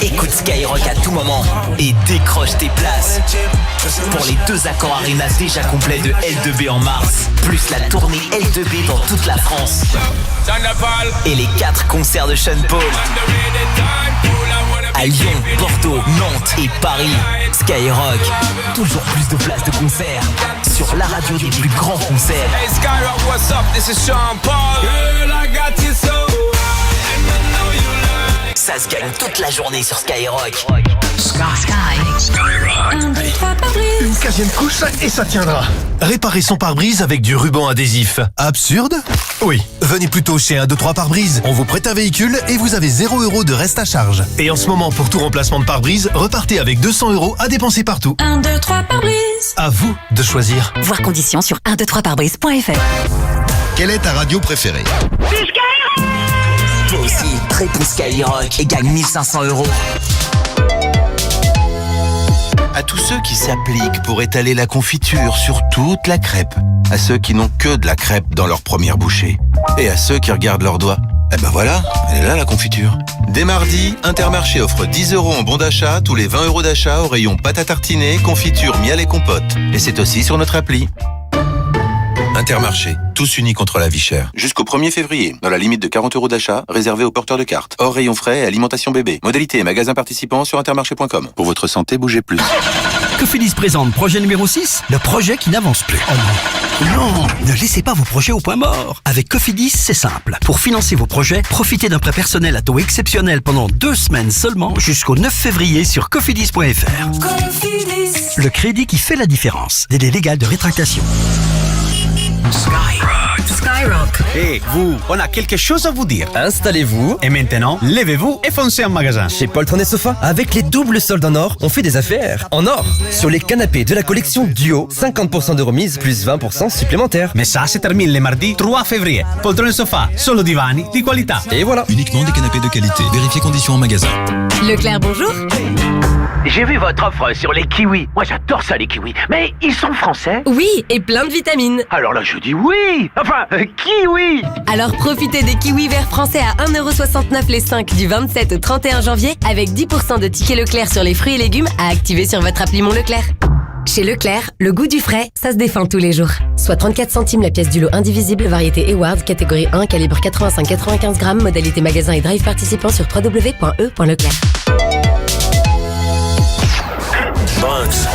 Écoute Skyrock à tout moment et décroche tes places pour les 2 accords Arena déjà complets de L2B en mars, plus la tournée L2B dans toute la France et les 4 concerts de Sean Paul à Lyon, Bordeaux, Nantes et Paris. Skyrock, toujours plus de places de concert sur la radio des plus grands concerts. Hey Skyrock, what's up? This is Sean Paul. Girl, I got you so. Ça se gagne toute la journée sur Skyrock. Une 15e couche et ça tiendra. Réparer son pare-brise avec du ruban adhésif. Absurde? Oui. Venez plutôt chez 1, 2, 3 pare-brise. On vous prête un véhicule et vous avez 0 € de reste à charge. Et en ce moment, pour tout remplacement de pare-brise, repartez avec 200 € à dépenser partout. 1, 2, 3 pare-brise. À vous de choisir. Voir conditions sur 123parbrise.fr. Quelle est ta radio préférée? Toi aussi, réponds Skyrock et gagne 1500 €. À tous ceux qui s'appliquent pour étaler la confiture sur toute la crêpe, à ceux qui n'ont que de la crêpe dans leur première bouchée, et à ceux qui regardent leurs doigts. Eh ben voilà, elle est là la confiture. Dès mardi, Intermarché offre 10 € en bon d'achat, tous les 20 € d'achat au rayon pâte à tartiner, confiture, miel et compote. Et c'est aussi sur notre appli. Intermarché, tous unis contre la vie chère. Jusqu'au 1er février, dans la limite de 40 € d'achat, réservé aux porteurs de cartes. Hors rayon frais et alimentation bébé. Modalité et magasins participants sur intermarché.com. Pour votre santé, bougez plus. Cofidis présente projet numéro 6, le projet qui n'avance plus. Non, ne laissez pas vos projets au point mort. Avec Cofidis, c'est simple. Pour financer vos projets, profitez d'un prêt personnel à taux exceptionnel pendant 2 semaines seulement jusqu'au 9 février sur cofidis.fr. Cofidis. Le crédit qui fait la différence. Délai légal de rétractation. Skyrock. Et vous, on a quelque chose à vous dire. Installez-vous. Et maintenant, levez-vous et foncez en magasin. Chez Poltron et Sofa, avec les doubles soldes en or, on fait des affaires en or. Sur les canapés de la collection Duo, 50% de remise plus 20% supplémentaires. Mais ça se termine le mardi 3 février. Poltron et Sofa, solo divani di qualità. Et voilà. Uniquement des canapés de qualité. Vérifiez conditions en magasin. Leclerc, bonjour. J'ai vu votre offre sur les kiwis. Moi, j'adore ça, les kiwis. Mais ils sont français? Oui, et plein de vitamines. Alors là, je dis oui. Enfin, kiwi. Alors profitez des kiwis verts français à 1,69 € les 5 du 27 au 31 janvier avec 10% de tickets Leclerc sur les fruits et légumes à activer sur votre appli Mon Leclerc. Chez Leclerc, le goût du frais, ça se défend tous les jours. Soit 34 centimes la pièce du lot indivisible, variété Eward, catégorie 1, calibre 85-95 grammes, modalité magasin et drive participant sur www.e.leclerc. Bronx.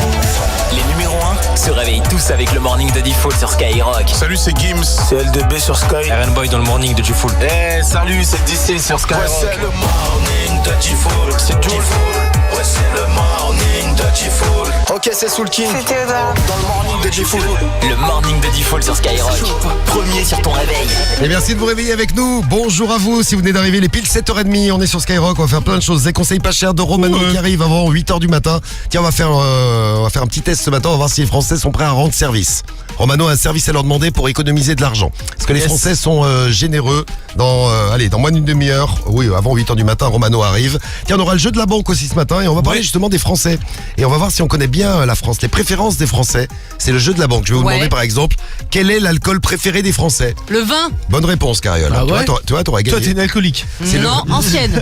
Les numéros 1 se réveillent tous avec le morning de Diffoul sur Skyrock. Salut, c'est Gims. C'est L2B sur Sky. Aaron Boy dans le morning de Diffoul. Eh, salut, c'est DC sur Skyrock. Ouais, c'est le morning de Diffoul. C'est Diffoul. Ouais, c'est le morning de Diffoul. Ok, c'est Soul King. C'était dans le morning de Diffoul. Le morning de Diffoul sur Skyrock. Premier sur ton réveil. Et merci de vous réveiller avec nous. Bonjour à vous. Si vous venez d'arriver, les piles 7h30, on est sur Skyrock. On va faire plein de choses. Des conseils pas chers de Romano qui arrive avant 8h du matin. Tiens, on va faire un petit test ce matin. On va voir si les Français sont prêts à rendre service. Romano a un service à leur demander pour économiser de l'argent. Parce que les Français sont généreux. Dans moins d'une demi-heure, oui, avant 8h du matin, Romano arrive. Tiens, on aura le jeu de la banque aussi ce matin et on va parler justement des Français. Et on va voir si on connaît bien la France. Les préférences des Français, c'est le jeu de la banque. Je vais vous demander par exemple, quel est l'alcool préféré des Français? Le vin. Bonne réponse, Cariole. Ah ouais. Tu vois, t'aurais gagné. Toi, t'es une alcoolique. Non, ancienne.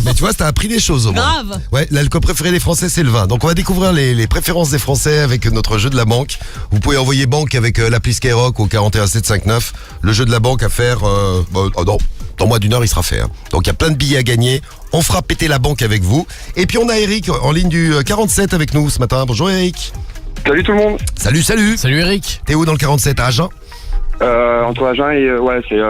Mais tu vois, t'as appris des choses au moins. Grave. Ouais, l'alcool préféré des Français, c'est le vin. Donc on va découvrir les préférences des Français avec notre jeu de la banque. Vous pouvez envoyer banque avec l'appli Skyrock au 41759. Le jeu de la banque à faire... dans moins d'une heure, il sera fait. Hein. Donc il y a plein de billets à gagner. On fera péter la banque avec vous. Et puis on a Eric en ligne du 47 avec nous ce matin. Bonjour Eric. Salut tout le monde. Salut. Salut Eric. T'es où dans le 47 à Agen? Entre Agen et... c'est...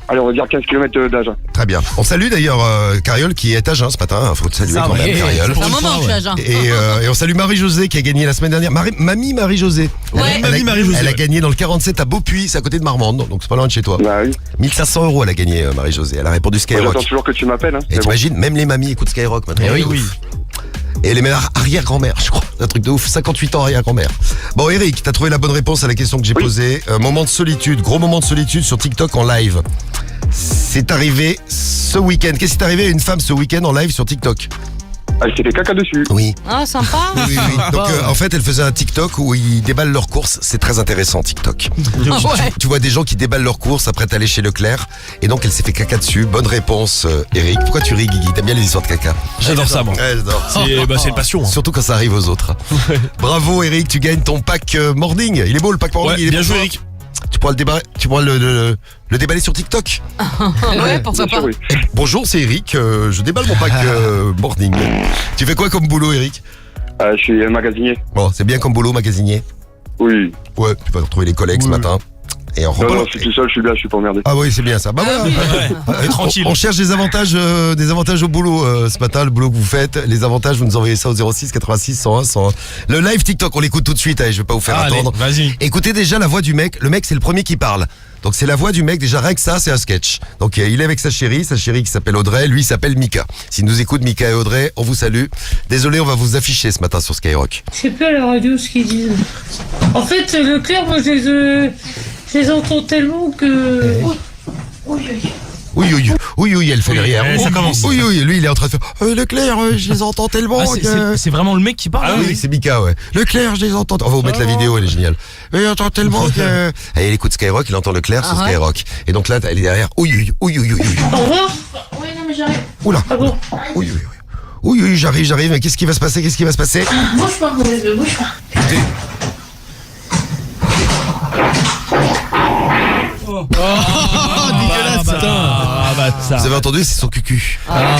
allez, on va dire 15 km d'Agen. Très bien. On salue d'ailleurs Cariole qui est à Agen ce matin. Faut te saluer quand même, Cariole. C'est un moment que je suis à Agen. Et on salue Marie-Josée qui a gagné la semaine dernière. Mamie Marie-Josée. Ouais. Elle a gagné dans le 47 à Beaupuy, c'est à côté de Marmande, donc c'est pas loin de chez toi. Bah oui. 1500 € elle a gagné Marie-Josée. Elle a répondu Skyrock. Moi, j'attends toujours que tu m'appelles. Hein. Et t'imagines, même les mamies écoutent Skyrock maintenant. Oui. Et elle est même arrière-grand-mère, je crois. Un truc de ouf, 58 ans arrière-grand-mère. Bon, Eric, t'as trouvé la bonne réponse à la question que j'ai posée. Moment de solitude, gros moment de solitude sur TikTok en live. C'est arrivé ce week-end. Qu'est-ce qui est arrivé à une femme ce week-end en live sur TikTok? Elle s'est fait caca dessus. Oui. Ah, sympa. Oui. Donc en fait, elle faisait un TikTok où ils déballent leurs courses. C'est très intéressant, TikTok. Tu vois des gens qui déballent leurs courses après t'aller chez Leclerc. Et donc elle s'est fait caca dessus. Bonne réponse, Eric. Pourquoi tu ris, Guigui? T'aimes bien les histoires de caca? J'adore ça, moi. Ouais, j'adore. C'est une passion. Hein. Surtout quand ça arrive aux autres. Bravo, Eric. Tu gagnes ton pack morning. Il est beau le pack morning. Ouais, il est bien beau. joué, Eric. Tu pourras le déballer sur TikTok. Ouais, pourquoi pas. Bonjour, c'est Eric. Je déballe mon pack morning. Tu fais quoi comme boulot, Eric? Je suis magasinier. Bon, c'est bien comme boulot, magasinier? Oui. Ouais, tu vas retrouver les collègues ce matin. Et non, je suis tout seul, je suis bien, je suis pas emmerdé. Ah oui, c'est bien ça. Bah voilà. Tranquille. On cherche des avantages au boulot ce matin, le boulot que vous faites. Les avantages, vous nous envoyez ça au 06 86 101 101. Le live TikTok, on l'écoute tout de suite. Allez, je vais pas vous faire attendre. Vas-y. Écoutez déjà la voix du mec. Le mec, c'est le premier qui parle. Donc c'est la voix du mec, déjà rien que ça, c'est un sketch. Donc il est avec sa chérie qui s'appelle Audrey, lui il s'appelle Mika. S'il nous écoute, Mika et Audrey, on vous salue. Désolé, on va vous afficher ce matin sur Skyrock. Je sais plus à la radio ce qu'ils disent. En fait, Leclerc, moi je les entends tellement que... Oui, elle fait derrière. Ça commence. Oui, lui il est en train de faire Leclerc, je les entends tellement. C'est vraiment le mec qui parle. Ah oui, c'est Mika, ouais. Leclerc, je les entends. On va vous mettre la vidéo, elle est géniale. Il entend tellement que... Et il écoute Skyrock, il entend Leclerc sur Skyrock. Et donc là, elle est derrière. Oui. Au revoir. Oui, non, mais j'arrive. Oula. Ah bon. Oui, j'arrive. Mais qu'est-ce qui va se passer? Bouge pas, bouge pas. Écoutez. Dégueulasse, putain. Vous avez entendu, c'est son cucu. Malade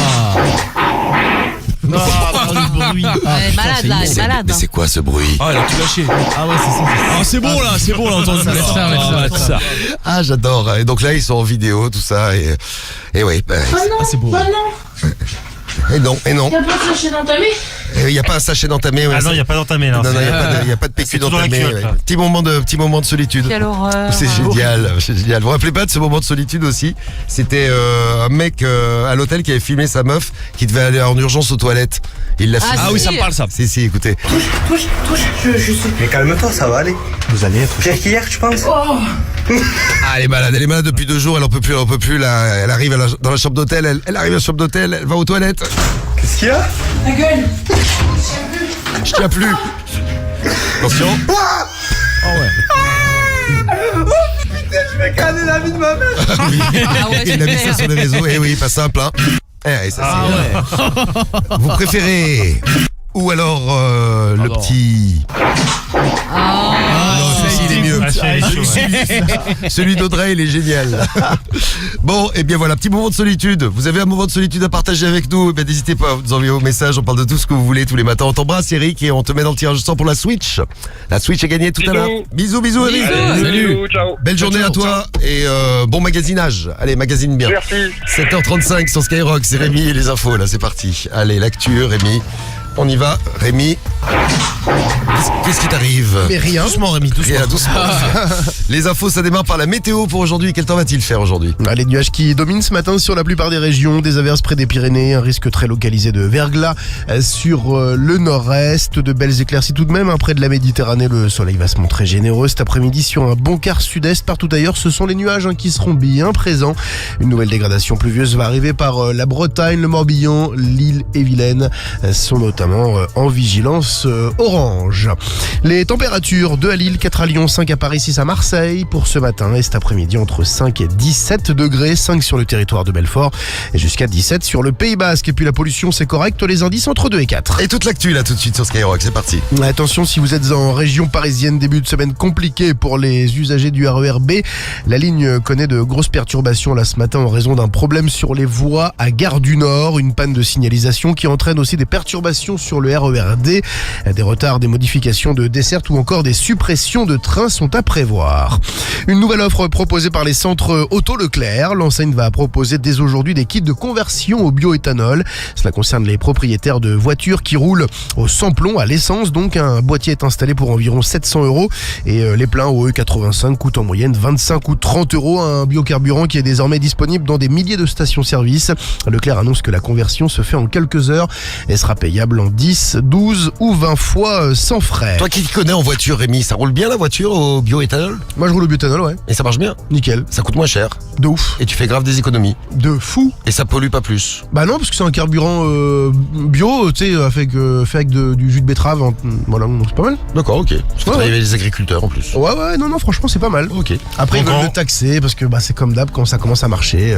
là, elle est malade. Mais c'est quoi ce bruit? Ah, elle a tout lâché. Ah ouais, c'est ça. Ah, c'est bon là, on a entendu. Laisse ça. Ah, j'adore. Et donc là, ils sont en vidéo, tout ça. Et oui. C'est beau. Et non. Y'a pas de sachet d'entamé? Il n'y a pas un sachet d'entamé. Ah non, il n'y a pas d'entamé là. Non, il n'y a pas de PQ d'entamé. Ouais. Petit moment de solitude. Quelle horreur. C'est génial. Vous vous rappelez pas de ce moment de solitude aussi? C'était un mec à l'hôtel qui avait filmé sa meuf qui devait aller en urgence aux toilettes. Il l'a filmé. Ah oui, ça me parle ça. Si, écoutez. Touche, je sais. Mais calme-toi, ça va aller. Vous allez être Pire qu'hier, tu penses? Oh. Ah, elle est malade depuis 2 jours, elle en peut plus là. Elle arrive dans la chambre d'hôtel, elle arrive à la chambre d'hôtel, elle va aux toilettes. Qu'est-ce qu'il y a? Ta gueule. Je tiens plus. Attention. Oh putain, je vais canner la vie de ma mère. Oui. Ah ouais, Il a mis ça sur les réseaux. Et oui, pas simple, hein. Vous préférez ou alors le petit... Non, celui-ci il est mieux. Celui d'Audrey il est génial. Bon, et bien voilà, petit moment de solitude. Vous avez un moment de solitude à partager avec nous? N'hésitez pas à vous envoyer vos messages. On parle de tout ce que vous voulez tous les matins. On t'embrasse Eric et on te met dans le tirage au sort pour la Switch. La Switch est gagnée tout à l'heure. Bisous Eric. Salut. Ciao. Belle journée à toi et bon magasinage. Allez, magasine bien. Merci. 7h35 sur Skyrock, c'est Rémi et les infos là, c'est parti. Allez, l'actu, Rémi. On y va, Rémi. Qu'est-ce qui t'arrive? Mais rien. Doucement, Rémi, doucement. Les infos, ça démarre par la météo pour aujourd'hui. Quel temps va-t-il faire aujourd'hui? Les nuages qui dominent ce matin sur la plupart des régions, des averses près des Pyrénées, un risque très localisé de verglas sur le nord-est, de belles éclaircies tout de même. Près de la Méditerranée, le soleil va se montrer généreux cet après-midi sur un bon quart sud-est. Partout ailleurs, ce sont les nuages qui seront bien présents. Une nouvelle dégradation pluvieuse va arriver par la Bretagne, le Morbihan, l'île et Vilaine sont notamment en vigilance orange. Les températures 2 à Lille, 4 à Lyon, 5 à Paris, 6 à Marseille pour ce matin et cet après-midi entre 5 et 17 degrés, 5 sur le territoire de Belfort et jusqu'à 17 sur le Pays Basque. Et puis la pollution c'est correct, les indices entre 2 et 4. Et toute l'actu là tout de suite sur Skyrock, c'est parti. Attention si vous êtes en région parisienne, début de semaine compliqué pour les usagers du RER B. La ligne connaît de grosses perturbations là ce matin en raison d'un problème sur les voies à Gare du Nord, une panne de signalisation qui entraîne aussi des perturbations sur le RER D. Des retards, des modifications de desserte ou encore des suppressions de trains sont à prévoir. Une nouvelle offre proposée par les centres Auto Leclerc. L'enseigne va proposer dès aujourd'hui des kits de conversion au bioéthanol. Cela concerne les propriétaires de voitures qui roulent au sans-plomb, à l'essence. Donc un boîtier est installé pour environ 700 € et les pleins au E85 coûtent en moyenne 25 ou 30 €. Un biocarburant qui est désormais disponible dans des milliers de stations-service. Leclerc annonce que la conversion se fait en quelques heures et sera payable en 10, 12 ou 20 fois sans frais. Toi qui te connais en voiture, Rémi, ça roule bien la voiture au bioéthanol? Moi je roule au bioéthanol, ouais. Et ça marche bien? Nickel. Ça coûte moins cher? De ouf. Et tu fais grave des économies? De fou. Et ça pollue pas plus? Bah non, parce que c'est un carburant bio, tu sais, fait avec du jus de betterave, voilà, donc c'est pas mal. D'accord, ok. Tu travailles avec les agriculteurs en plus. Ouais, non, franchement c'est pas mal. Ok. Après ils veulent le taxer parce que c'est comme d'hab quand ça commence à marcher.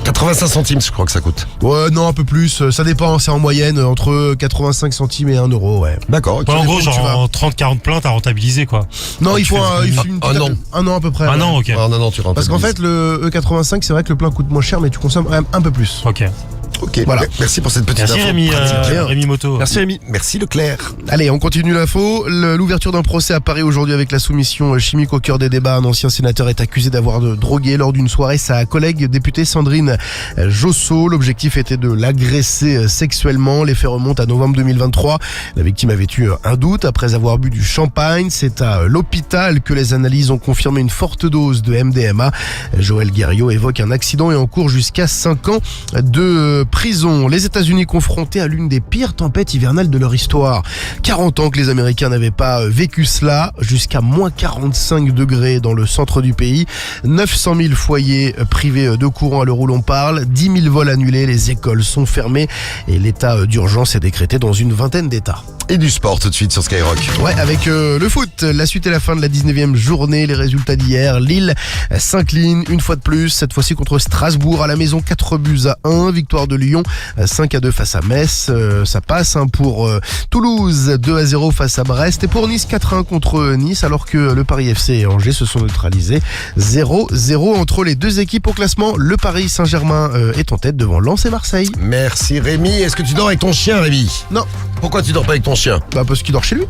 85 centimes je crois que ça coûte. Ouais, non, un peu plus, ça dépend, c'est en moyenne entre 85 centimes et 1 €, ouais. D'accord, ok. Ouais, en gros, genre 30-40 plaintes à rentabiliser quoi. Non, il faut un an à peu près. Un an, ok. Un an, tu Parce qu'en fait, le E85, c'est vrai que le plein coûte moins cher, mais tu consommes quand même un peu plus. Ok. Ok, voilà. Merci pour cette petite info. Merci Rémi Moto. Merci Rémi. Merci Leclerc. Allez, on continue l'info. L'ouverture d'un procès à Paris aujourd'hui avec la soumission chimique au cœur des débats. Un ancien sénateur est accusé d'avoir drogué lors d'une soirée sa collègue députée Sandrine Josso. L'objectif était de l'agresser sexuellement. Les faits remontent à novembre 2023. La victime avait eu un doute après avoir bu du champagne. C'est à l'hôpital que les analyses ont confirmé une forte dose de MDMA. Joël Guerriot évoque un accident et encourt jusqu'à 5 ans de prison. Les États-Unis confrontés à l'une des pires tempêtes hivernales de leur histoire. 40 ans que les Américains n'avaient pas vécu cela, jusqu'à moins 45 degrés dans le centre du pays. 900 000 foyers privés de courant à l'heure où l'on parle, 10 000 vols annulés, les écoles sont fermées et l'état d'urgence est décrété dans une vingtaine d'États. Et du sport tout de suite sur Skyrock. Ouais, avec le foot, la suite et la fin de la 19e journée, les résultats d'hier. Lille s'incline une fois de plus, cette fois-ci contre Strasbourg à la maison, 4-1, victoire de Lyon 5-2 face à Metz, ça passe pour Toulouse 2-0 face à Brest et pour Nice 4-1 contre Nice alors que le Paris FC et Angers se sont neutralisés 0-0 entre les deux équipes au classement. Le Paris Saint-Germain est en tête devant Lens et Marseille. Merci Rémi. Est-ce que tu dors avec ton chien, Rémi? Non. Pourquoi tu dors pas avec ton chien? Parce qu'il dort chez lui.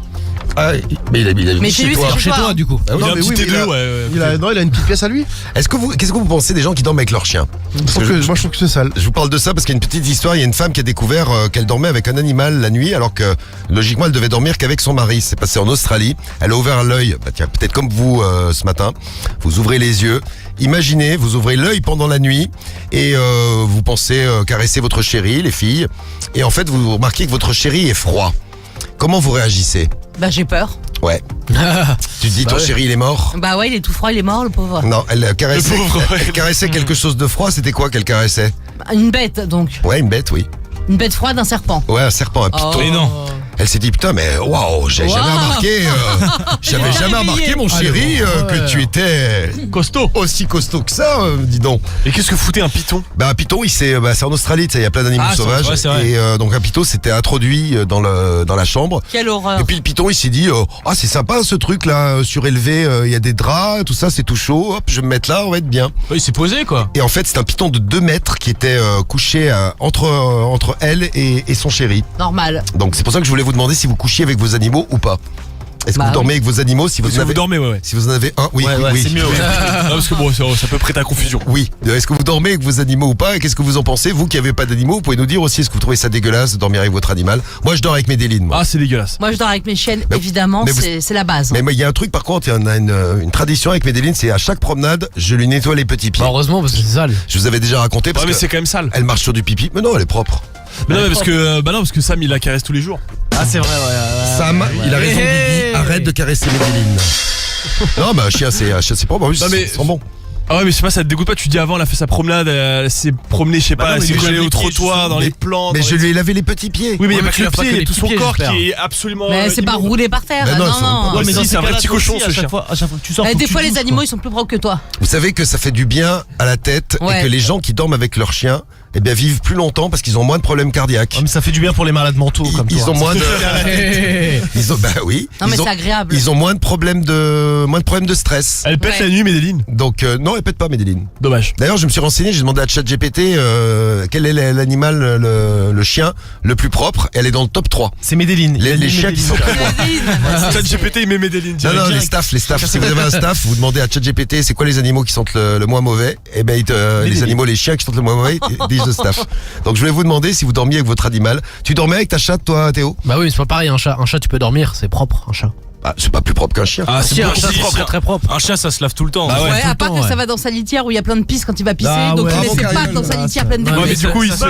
Ah, mais il a Mais chez lui, c'est Chez toi du coup. Ah oui, Non, il a un mais petit oui, mais T2, il a une petite pièce à lui. Qu'est-ce que vous pensez des gens qui dorment avec leur chien? Moi je trouve que c'est sale. Je vous parle de ça parce qu'il y a une petite histoire. Il y a une femme qui a découvert qu'elle dormait avec un animal la nuit alors que logiquement elle devait dormir qu'avec son mari. C'est passé en Australie. Elle a ouvert l'œil. Tiens, peut-être comme vous ce matin. Vous ouvrez les yeux. Imaginez, vous ouvrez l'œil pendant la nuit et vous pensez caresser votre chéri, les filles. Et en fait, vous remarquez que votre chéri est froid. Comment vous réagissez? Bah j'ai peur. Ouais. Tu te dis ton chéri il est mort? Bah ouais, il est tout froid, il est mort le pauvre. Non, elle caressait quelque chose de froid. C'était quoi qu'elle caressait? Une bête donc. Ouais, une bête, oui. Une bête froide, un serpent. Ouais, un serpent, un python. Mais non. Elle s'est dit putain mais waouh, j'avais jamais remarqué mon chéri que tu étais costaud, aussi costaud que ça, dis donc. Et qu'est-ce que foutait un python? Bah un python, c'est en Australie, il y a plein d'animaux sauvages et donc un python s'était introduit dans la chambre. Quelle horreur. Et puis le python il s'est dit c'est sympa ce truc là surélevé, il y a des draps, tout ça, c'est tout chaud, hop, je vais me mettre là, on va être bien. Il s'est posé quoi. Et en fait, c'est un python de 2 mètres qui était couché entre elle et son chéri. Normal. Donc c'est pour ça que je voulais vous demander si vous couchiez avec vos animaux ou pas. Est-ce que vous dormez avec vos animaux si vous en avez... dormez, ouais. Si vous en avez un, oui. C'est mieux, ouais. Non, parce que bon, ça peut prêter à confusion. Oui. Est-ce que vous dormez avec vos animaux ou pas? Et qu'est-ce que vous en pensez? Vous qui n'avez pas d'animaux, vous pouvez nous dire aussi, est-ce que vous trouvez ça dégueulasse de dormir avec votre animal? Moi, je dors avec Medellin. Ah, c'est dégueulasse. Moi, je dors avec mes chiennes, évidemment, c'est la base. Mais il y a un truc, par contre, on a une tradition avec Medellin, c'est à chaque promenade, je lui nettoie les petits pieds. Heureusement, parce que c'est sale. Je vous avais déjà raconté parce mais que c'est quand même sale. Elle marche sur du pipi. Mais non, elle est propre. Mais non, parce que Sam, il la caresse tous les jours. Ah, c'est vrai, ouais. Sam, il a raison, Guigui, arrête de caresser Medellin. Non, un chien, c'est propre. En plus, c'est bon. Ah ouais, mais je sais pas, ça te dégoûte pas? Tu dis avant, elle a fait sa promenade, elle s'est promenée, je sais pas, elle s'est collée au trottoir, dans les plants. Mais je lui ai lavé les petits pieds. Oui, mais il y a pas que le pied, il y a tout son corps qui est absolument. Mais c'est pas roulé par terre. Non. Mais si, c'est un vrai petit cochon, ce chien. À chaque fois que tu sors. Des fois, les animaux, ils sont plus propres que toi. Vous savez que ça fait du bien à la tête et que les gens qui dorment avec leurs chiens, vivent plus longtemps parce qu'ils ont moins de problèmes cardiaques. Oh, mais ça fait du bien pour les malades mentaux comme toi. Ils ont moins de. Oui. Non, mais c'est agréable. Ils ont moins de problèmes de stress. Elle pète la nuit, Medellin. Donc non, elle pète pas, Medellin. Dommage. D'ailleurs, je me suis renseigné, j'ai demandé à ChatGPT quel est l'animal, le chien le plus propre. Et elle est dans le top 3. C'est Medellin. Les chiens qui sont propres. ChatGPT, il met Medellin. Non, les staffs. Si vous avez un staff, vous demandez à ChatGPT c'est quoi les animaux qui sentent le moins mauvais. Et les chiens qui sentent le moins mauvais, ils disent le staff. Donc je voulais vous demander si vous dormiez avec votre animal. Tu dormais avec ta chatte, toi, Théo? Bah oui, mais c'est pas pareil, un chat, tu peux dormir, c'est propre, un chat. Ah, c'est pas plus propre qu'un chien. Ah, c'est un chat propre, très propre. Un chat, ça se lave tout le temps. Ouais, à part que ça va dans sa litière où il y a plein de pisse quand il va pisser, donc il laisse pas dans sa litière pleine de pisse. Ouais, mais du coup, il se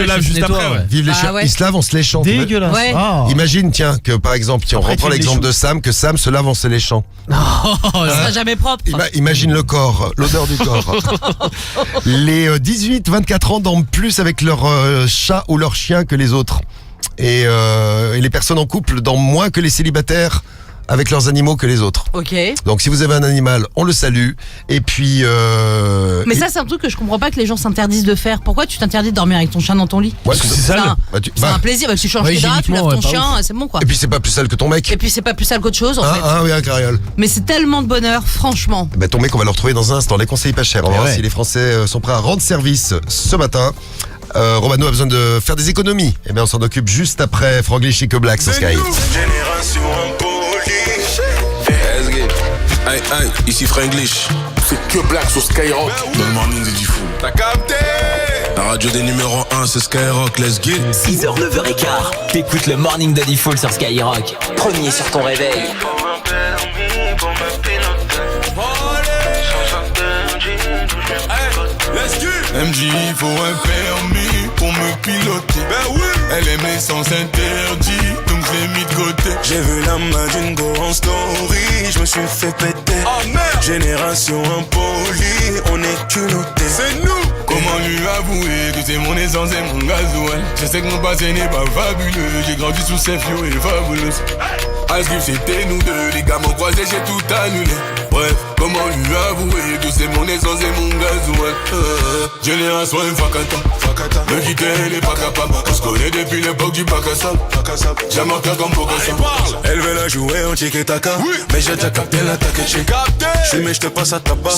lave juste après. Vive les chiens, ils se lavent en se léchant. Dégueulasse. Imagine, tiens, que par exemple, on reprend l'exemple de Sam, que Sam se lave en se léchant. Ça sera jamais propre. Imagine le corps, l'odeur du corps. Les 18-24 ans dorment plus avec leur chat ou leur chien que les autres. Et les personnes en couple dorment moins que les célibataires avec leurs animaux que les autres. Ok. Donc si vous avez un animal, on le salue. Et puis... Mais ça, c'est un truc que je comprends pas que les gens s'interdisent de faire. Pourquoi tu t'interdis de dormir avec ton chien dans ton lit? Ouais, c'est sale. C'est un plaisir. Tu changes tes draps, tu laves ton chien, c'est bon quoi. Et puis c'est pas plus sale que ton mec. Et puis c'est pas plus sale qu'autre chose en fait. Oui, un carriole. Mais c'est tellement de bonheur, franchement. Ton mec, on va le retrouver dans un instant. Les conseils pas chers. On va voir si les Français sont prêts à rendre service ce matin. Romano a besoin de faire des économies. On s'en occupe juste après Franglish et Que Black sur Sky. Génération impoli. Hey, ici Franglish. C'est Que Black sur Skyrock. Dans le morning de Diffoul. T'as capté? La radio des numéros 1, c'est Skyrock. Let's get. 6h, 9h15. T'écoutes le morning de Diffoul sur Skyrock. Premier sur ton réveil. MJ, il faut un permis pour me piloter. Elle aime l'essence interdit, donc je l'ai mis de côté. J'ai vu la main d'une go en story, je me suis fait péter. Génération impolie, on est culotté. C'est nous. Comment lui avouer que c'est mon essence et mon gasoil? Je sais que mon passé n'est pas fabuleux, j'ai grandi sous ces fio et fabuleux. Ice Cube c'était nous deux, les gars m'ont croisé, j'ai tout annulé. Bref, comment lui avouer que c'est mon essence et mon gasoil? Génération Fakata, me quitter elle est pas capable. On se connaît depuis l'époque du bac à sable. Jamais en comme Bogassa. Elle veut la jouer en tiki-taka, mais j'ai déjà capté l'attaque. Je suis mais je te passe à tabac.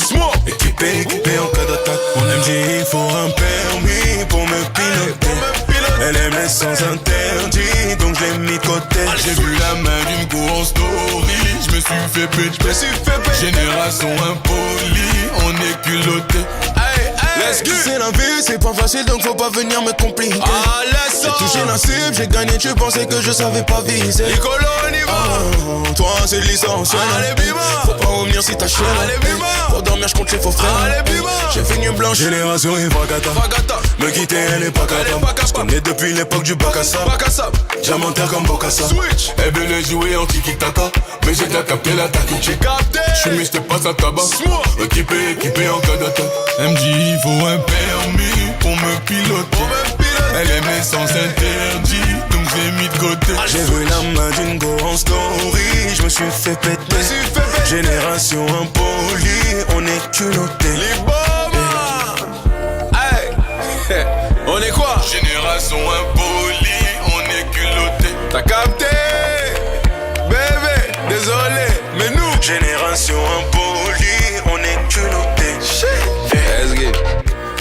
Équipé en cas d'attaque. Mon MJ il faut un permis pour me piloter. Elle aime l'essence interdit, donc je l'ai mis de côté. J'ai vu la main d'une go en story, je me suis fait péter. Génération impolie, on est culotté. C'est la vie, c'est pas facile donc faut pas venir me compliquer. J'ai touché la cible, j'ai gagné, tu pensais que je savais pas viser. Toi c'est licence. Faut pas revenir si t'as chienne. Pour dormir je compte les faux frères. J'ai fait une blanche. Génération et Fakata. Me quitter elle est pas capable. Je connais depuis l'époque du bac à sable. Diamantaire comme Bogassa. Elle veut le jouer en tiki-taka, mais j'ai déjà capté l'attaque. Je suis mais je te passe à tabac. Équipé en cas d'attaque. MJ il faut un permis pour me piloter. Elle aime l'essence interdit, donc j'ai mis de côté. J'ai vu la main d'une go en story, je me suis fait péter. Génération impolie, on est culotté. Hey. On est quoi? Génération impolie, on est culotté. T'as capté? Bébé, désolé, mais nous génération impolie, on est culotté.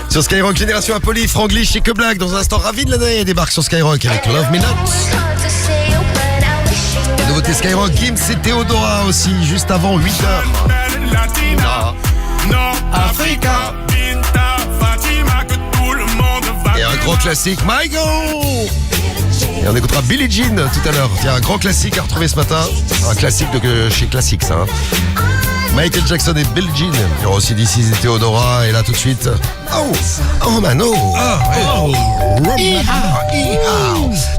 Sur Skyrock, Génération Impoli, Franglish et Que Black. Dans un instant, Ravi de l'année débarque sur Skyrock avec Love Me Not. La nouveauté Skyrock, Kim, c'est Théodora aussi, juste avant 8h. Africa, Et un grand classique, Michael. Et on écoutera Billie Jean tout à l'heure. Tiens, un grand classique à retrouver ce matin. Un classique de chez Classique, ça. Michael Jackson et Billie Jean. Il y aura aussi d'ici Théodora. Et là, tout de suite. Oh, Mano.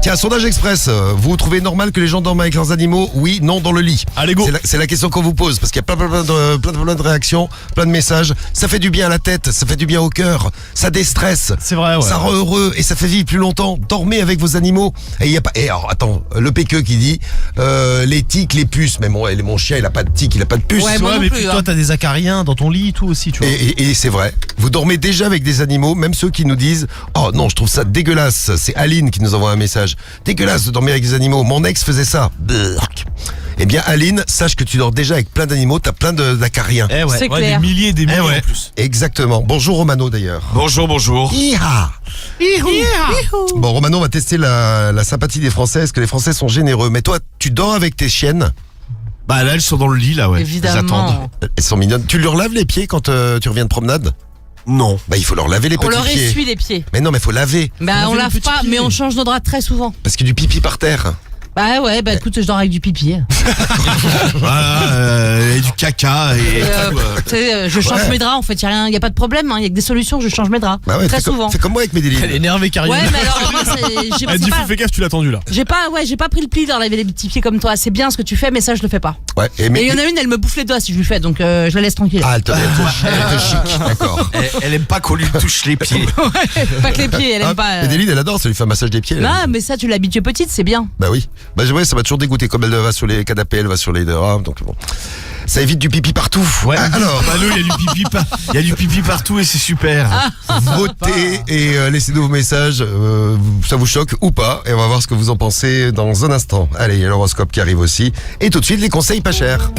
Tiens, sondage express. Vous trouvez normal que les gens dorment avec leurs animaux? Oui, non, dans le lit. Allez, go. C'est la question qu'on vous pose. Parce qu'il y a plein de réactions, plein de messages. Ça fait du bien à la tête, ça fait du bien au cœur. Ça déstresse. C'est vrai, ouais. Ça rend heureux et ça fait vivre plus longtemps. Dormez avec vos animaux. Et il y a pas. Et alors, attends, le PQ qui dit les tiques, les puces. Mais mon chien, il a pas de tiques, il a pas de puces. Ouais, moi non mais plus, puis hein. toi, t'as des acariens dans ton lit et tout aussi, tu vois. Et c'est vrai. Vous dormez déjà avec des animaux, même ceux qui nous disent « Oh non, je trouve ça dégueulasse ». C'est Aline qui nous envoie un message. Dégueulasse de dormir avec des animaux. Mon ex faisait ça. Burk. Eh bien, Aline, sache que tu dors déjà avec plein d'animaux. T'as plein d'acariens. Eh ouais. C'est Ouais, clair. des milliers et des milliers en plus. Exactement. Bonjour Romano d'ailleurs. Bonjour. Iha. Bon, Romano, on va tester la sympathie des Français. Est-ce que les Français sont généreux? Mais toi, tu dors avec tes chiennes? Bah là, elles sont dans le lit, là, ouais. Évidemment. Elles attendent. Elles sont mignonnes. Tu leur laves les pieds quand tu reviens de promenade? Non. Bah, il faut leur laver les On petits leur pieds. essuie les pieds. Mais non, mais faut laver. Bah, on lave pas, mais on change nos draps très souvent. Parce qu'il y a du pipi par terre. Bah ouais, bah écoute, je dors avec du pipi. Voilà, et du caca et tout, Tu sais, je change Ouais. mes draps en fait, y a pas de problème, il y a que des solutions, je change mes draps. Bah ouais, très fais souvent. Fais comme moi avec mes délires. Elle est énervée, Karine. Ouais, mais alors moi, j'ai Elle dit pas, fais gaffe, tu l'as tendu là. j'ai pas pris le pli de leur laver les petits pieds comme toi. C'est bien ce que tu fais, mais ça je le fais pas. Ouais, Et il y en a une, elle me bouffe les doigts si je lui fais, donc je la laisse tranquille. Ah, elle te chic, d'accord. Elle aime pas qu'on lui touche les pieds. Pas que les pieds, elle aime pas. Mais Déline, elle adore, ça lui fait un massage des pieds. elle. Non, mais ça tu l'habitues petite, c'est bien. Bah oui. Bah ouais, ça m'a toujours dégoûté. Comme elle va sur les canapés, elle va sur les draps, donc bon. Ça évite du pipi partout. Ouais. Ah, alors, Bah non, il y a du pipi partout et c'est super. votez et laissez-nous vos messages. Ça vous choque ou pas? Et on va voir ce que vous en pensez dans un instant. Allez, il y a l'horoscope qui arrive aussi. Et tout de suite, les conseils pas chers.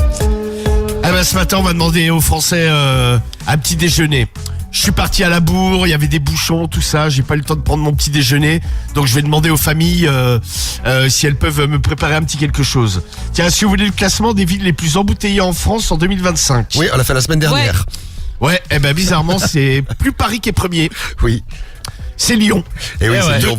Ah bah ce matin, on va demander aux Français un petit déjeuner. Je suis parti à la bourre, il y avait des bouchons, tout ça. J'ai pas eu le temps de prendre mon petit déjeuner. Donc je vais demander aux familles si elles peuvent me préparer un petit quelque chose. Tiens, si vous voulez le classement des villes les plus embouteillées en France en 2025. Oui, on l'a fait la semaine dernière. Ouais, et ben bizarrement, c'est plus Paris qui est premier. Oui. C'est Lyon. Et oui, c'est Lyon.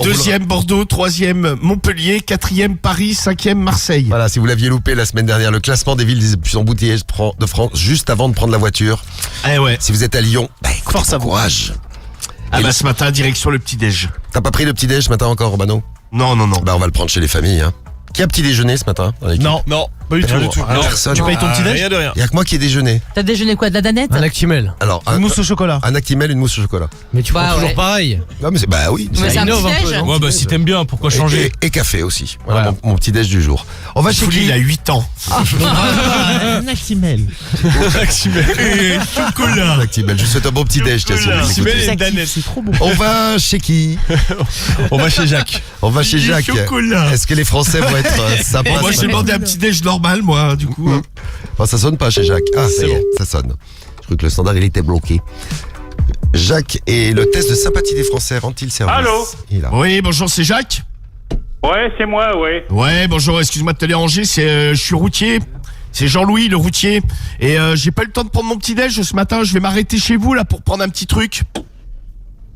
Deuxième Bordeaux, troisième Montpellier, quatrième Paris, cinquième Marseille. Voilà, si vous l'aviez loupé la semaine dernière, le classement des villes les plus embouteillées de France, juste avant de prendre la voiture. Eh ouais. Si vous êtes à Lyon, bah écoute, force à courage. Ah bah ce matin, direction le petit-déj. T'as pas pris le petit-déj ce matin encore, Romano? Non. Bah on va le prendre chez les familles, hein. Qui a petit déjeuner ce matin dans l'équipe? Non, pas du tout. Non, personne. Tu payes ton petit déj? Rien de rien. Il y a que moi qui ai déjeuné. T'as déjeuné quoi, de la danette? Un Actimel. Alors, Une mousse au chocolat. Un Actimel, une mousse au chocolat. Mais tu Bah prends toujours ouais. pareil. Non mais bah oui. Mais c'est un innove petit un peu, déj. non? Ouais, bah si t'aimes bien, pourquoi changer? Et café aussi. Voilà mon petit déj du jour. On va chez Fouli, qui? il a 8 ans. Un Actimel. Et chocolat. Actimel, je vous souhaite un bon petit déj. Actimel et une danette. C'est trop bon. On va chez qui? On va chez Jacques. On va chez Du Jacques. chocolat. Est-ce que les Français vont être sympas? Moi, j'ai demandé un petit déj normal, moi, du coup. hein. Oh, ça sonne pas chez Jacques. Ah, ça y est, ça sonne. Je crois que le standard, il était bloqué. Jacques, et le test de sympathie des Français rend-il service? Allô? Il est là. Oui, bonjour, c'est Jacques. Ouais, c'est moi, ouais. Ouais, bonjour, excuse-moi de te déranger, je suis routier. C'est Jean-Louis, le routier. Et j'ai pas eu le temps de prendre mon petit déj ce matin. Je vais m'arrêter chez vous, là, pour prendre un petit truc.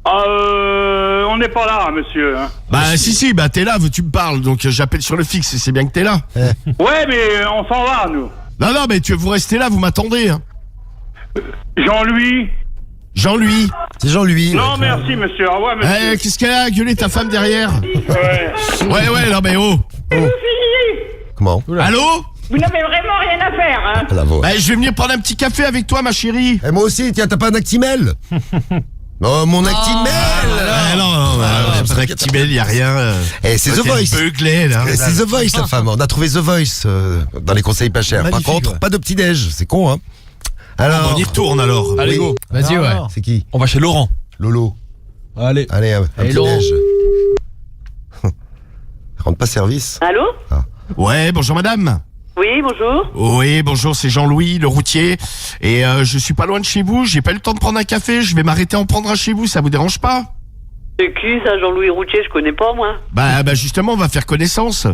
On n'est pas là, monsieur. Hein. Bah, si, bah, t'es là, tu me parles. Donc, j'appelle sur le fixe et c'est bien que t'es là. Ouais, mais on s'en va, nous. Non, mais vous restez là, vous m'attendez. Hein. Jean-Louis. Jean-Louis. C'est Jean-Louis. Non, merci, monsieur. Au revoir, monsieur. Qu'est-ce qu'elle a gueulé ta femme derrière? Ouais. Ouais, non, mais oh. Comment? Allô? Vous n'avez vraiment rien à faire, hein. Bravo. Je vais venir prendre un petit café avec toi, ma chérie. Et moi aussi, tiens, t'as pas un Actimel? Oh, mon Actimel! Non, pas d'Actimel, y a rien. C'est The Voice. Beuglé, là. C'est The Voice, la femme. On a trouvé The Voice dans les conseils pas chers. Magnifique, Par contre, ouais. pas de petit-déj. C'est con, hein. Alors. On y retourne, alors. Allez, go. Vas-y, ouais. C'est qui? On va chez Laurent. Lolo. Allez. Allez, un Allez, petit-déj. Rendre pas service. Allô? Ouais, bonjour madame. Oui, bonjour. Oui, bonjour, c'est Jean-Louis, le routier. Et je suis pas loin de chez vous, j'ai pas eu le temps de prendre un café, je vais m'arrêter en prendre un chez vous, ça vous dérange pas? C'est qui ça, Jean-Louis Routier? Je connais pas, moi. Bah justement, on va faire connaissance.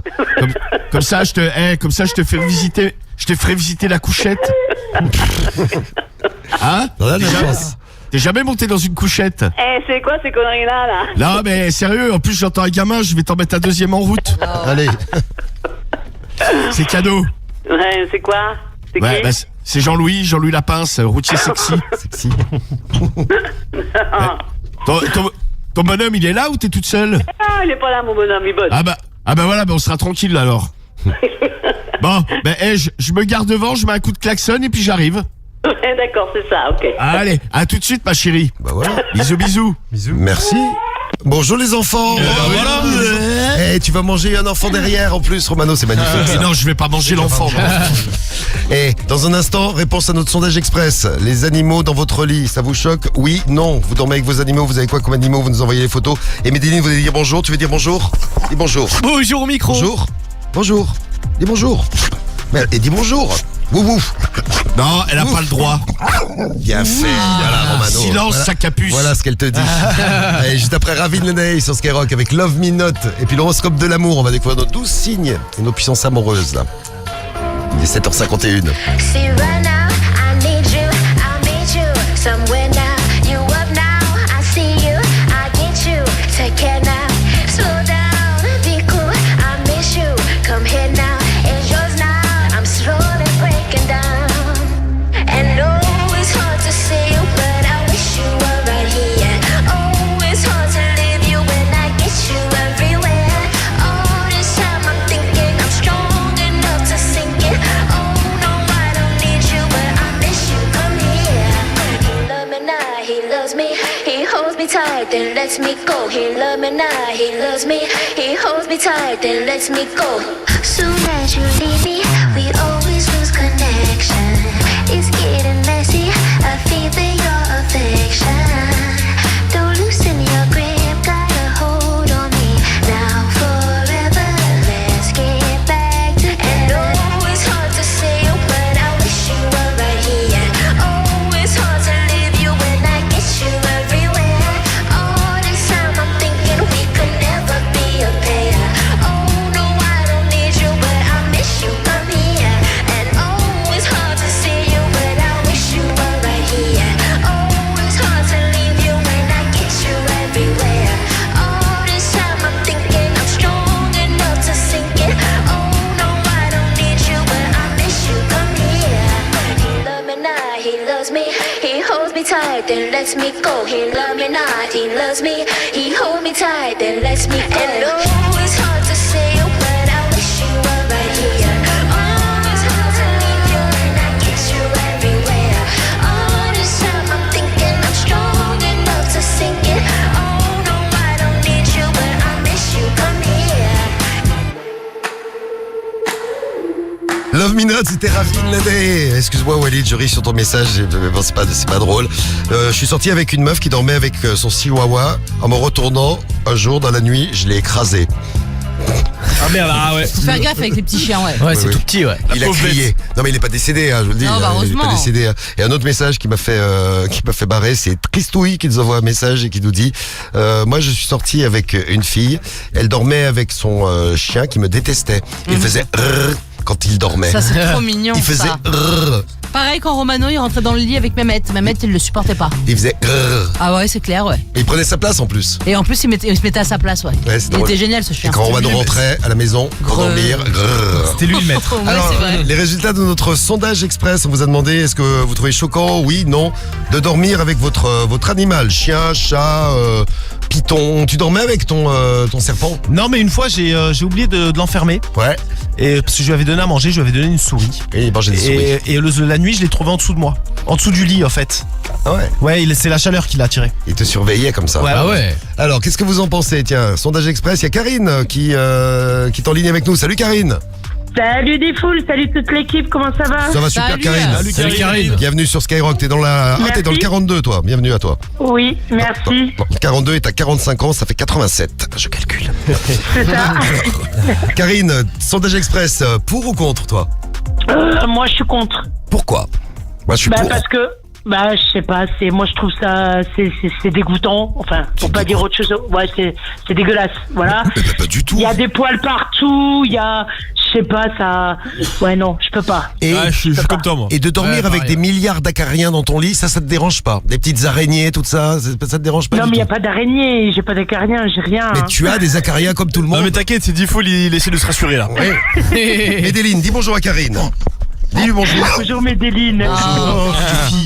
Comme ça, je te fais visiter. Je te ferai visiter la couchette. Hein? T'es jamais monté dans une couchette? C'est quoi ces conneries-là, là? Non, mais sérieux, en plus, j'entends un gamin, je vais t'en mettre un deuxième en route. Allez. C'est cadeau. Ouais, c'est quoi? C'est qui? C'est Jean-Louis Lapince, routier sexy. Sexy. Ton bonhomme, il est là ou t'es toute seule? Ah, il est pas là, mon bonhomme, il bosse. Ah bah voilà, on sera tranquille là, alors. Bon, je me garde devant, je mets un coup de klaxon et puis j'arrive. Ouais, d'accord, c'est ça, ok. Allez, à tout de suite, ma chérie. Bah voilà. Bisous. Merci. Bonjour les enfants. Voilà. Tu vas manger un enfant derrière en plus, Romano, c'est magnifique. Ça. Non, je vais pas manger l'enfant. Dans un instant, réponse à notre sondage express. Les animaux dans votre lit, ça vous choque? Oui, non. Vous dormez avec vos animaux, vous avez quoi comme animaux? Vous nous envoyez les photos. Et Médéline, vous voulez dire bonjour? Tu veux dire bonjour? Dis bonjour. Bonjour au micro. Bonjour. Dis bonjour. Et dis bonjour. Wouf. Non, elle a pas le droit. Bien fait. Voilà, Romano. Silence, voilà. Sa capuche. Voilà ce qu'elle te dit. Allez, juste après Ravin Lenay sur Skyrock avec Love Me Not. Et puis l'horoscope de l'amour. On va découvrir nos 12 signes et nos puissances amoureuses là. Il est 7h51. Then lets me go. He love me now, he loves me. He holds me tight, then lets me go. Soon as you leave me, we always lose connection. It's getting messy, I feel your affection. Don't loosen your grip, got a hold on me. Now forever, let's get back together. And oh, it's hard to say, but I wish you were right here. Oh, it's hard to leave you when I get you everywhere. Then lets me go. He love me not, he loves me. He hold me tight, then lets me go. And oh, it's hard to say, but I wish you were right here. Oh, it's hard to leave you and I get you everywhere. All this time I'm thinking I'm strong enough to sink it. Oh no, I don't need you, but I miss you. Come here. Love Me Not, c'était Ravin Lenay. Excuse-moi Walid, je ris sur ton message, mais bon, c'est pas drôle. Je suis sorti avec une meuf qui dormait avec son chihuahua. En me retournant, un jour dans la nuit, je l'ai écrasé. Ah merde, ah ouais. Faut faire gaffe avec les petits chiens, ouais. Ouais, c'est tout petit, ouais. Il a crié. Non mais il est pas décédé, hein, je vous le dis. Non, bah, il est heureusement. pas décédé. Hein. Et un autre message qui m'a fait barrer, c'est Tristouille qui nous envoie un message et qui nous dit moi je suis sorti avec une fille, elle dormait avec son chien qui me détestait. Il faisait quand il dormait. Ça c'est trop mignon. Il faisait ça. Pareil quand Romano il rentrait dans le lit avec Mehmet. Mehmet il le supportait pas. Il faisait Ah ouais, c'est clair, ouais. Et il prenait sa place en plus. Et en plus il se mettait à sa place, ouais. C'est Il drôle. était génial ce chien. Et quand Romano rentrait à la maison pour dormir, c'était lui le maître. Ouais, alors, c'est vrai. les résultats de notre sondage express, on vous a demandé est-ce que vous trouvez choquant, oui, non, de dormir avec votre animal, chien, chat, python. Tu dormais avec ton serpent? Non, mais une fois j'ai oublié de l'enfermer. Ouais. Et parce que je lui avais donné à manger, je lui avais donné une souris. Et il mangeait des souris. Et la nuit, je l'ai trouvé en dessous de moi. En dessous du lit, en fait. Ah ouais? Ouais, c'est la chaleur qui l'a attiré. Il te surveillait comme ça. Ouais, ah ouais. Alors, qu'est-ce que vous en pensez? Tiens, sondage express, il y a Karine qui est en ligne avec nous. Salut Karine. Salut des foules, salut toute l'équipe, comment ça va? Ça va super. Salut. Karine. Salut Karine. Bienvenue sur Skyrock, t'es dans t'es dans le 42 toi, bienvenue à toi. Oui, merci. Bon, 42 et t'as 45 ans, ça fait 87, je calcule. C'est ça. Karine, sondage express, pour ou contre toi? Moi je suis contre. Pourquoi? Moi je suis pour. Parce que Bah, je sais pas, moi je trouve ça, c'est dégoûtant, enfin, pour pas dire autre chose, ouais, c'est dégueulasse, voilà. Mais pas du tout. Il y a des poils partout, il y a, je sais pas, ça, ouais, non, je peux pas. Et je suis comme toi, moi. Et de dormir avec des milliards d'acariens dans ton lit, ça te dérange pas? Des petites araignées, tout ça, ça te dérange pas? Non, du mais il y a tout pas d'araignées, j'ai pas d'acariens, j'ai rien. Mais tu as des acariens comme tout le monde. Non mais t'inquiète, c'est Diffoul, il essaie de se rassurer là. Ouais. Médéline, dis bonjour à Karine. Dis-lui bonjour. Bonjour Médéline.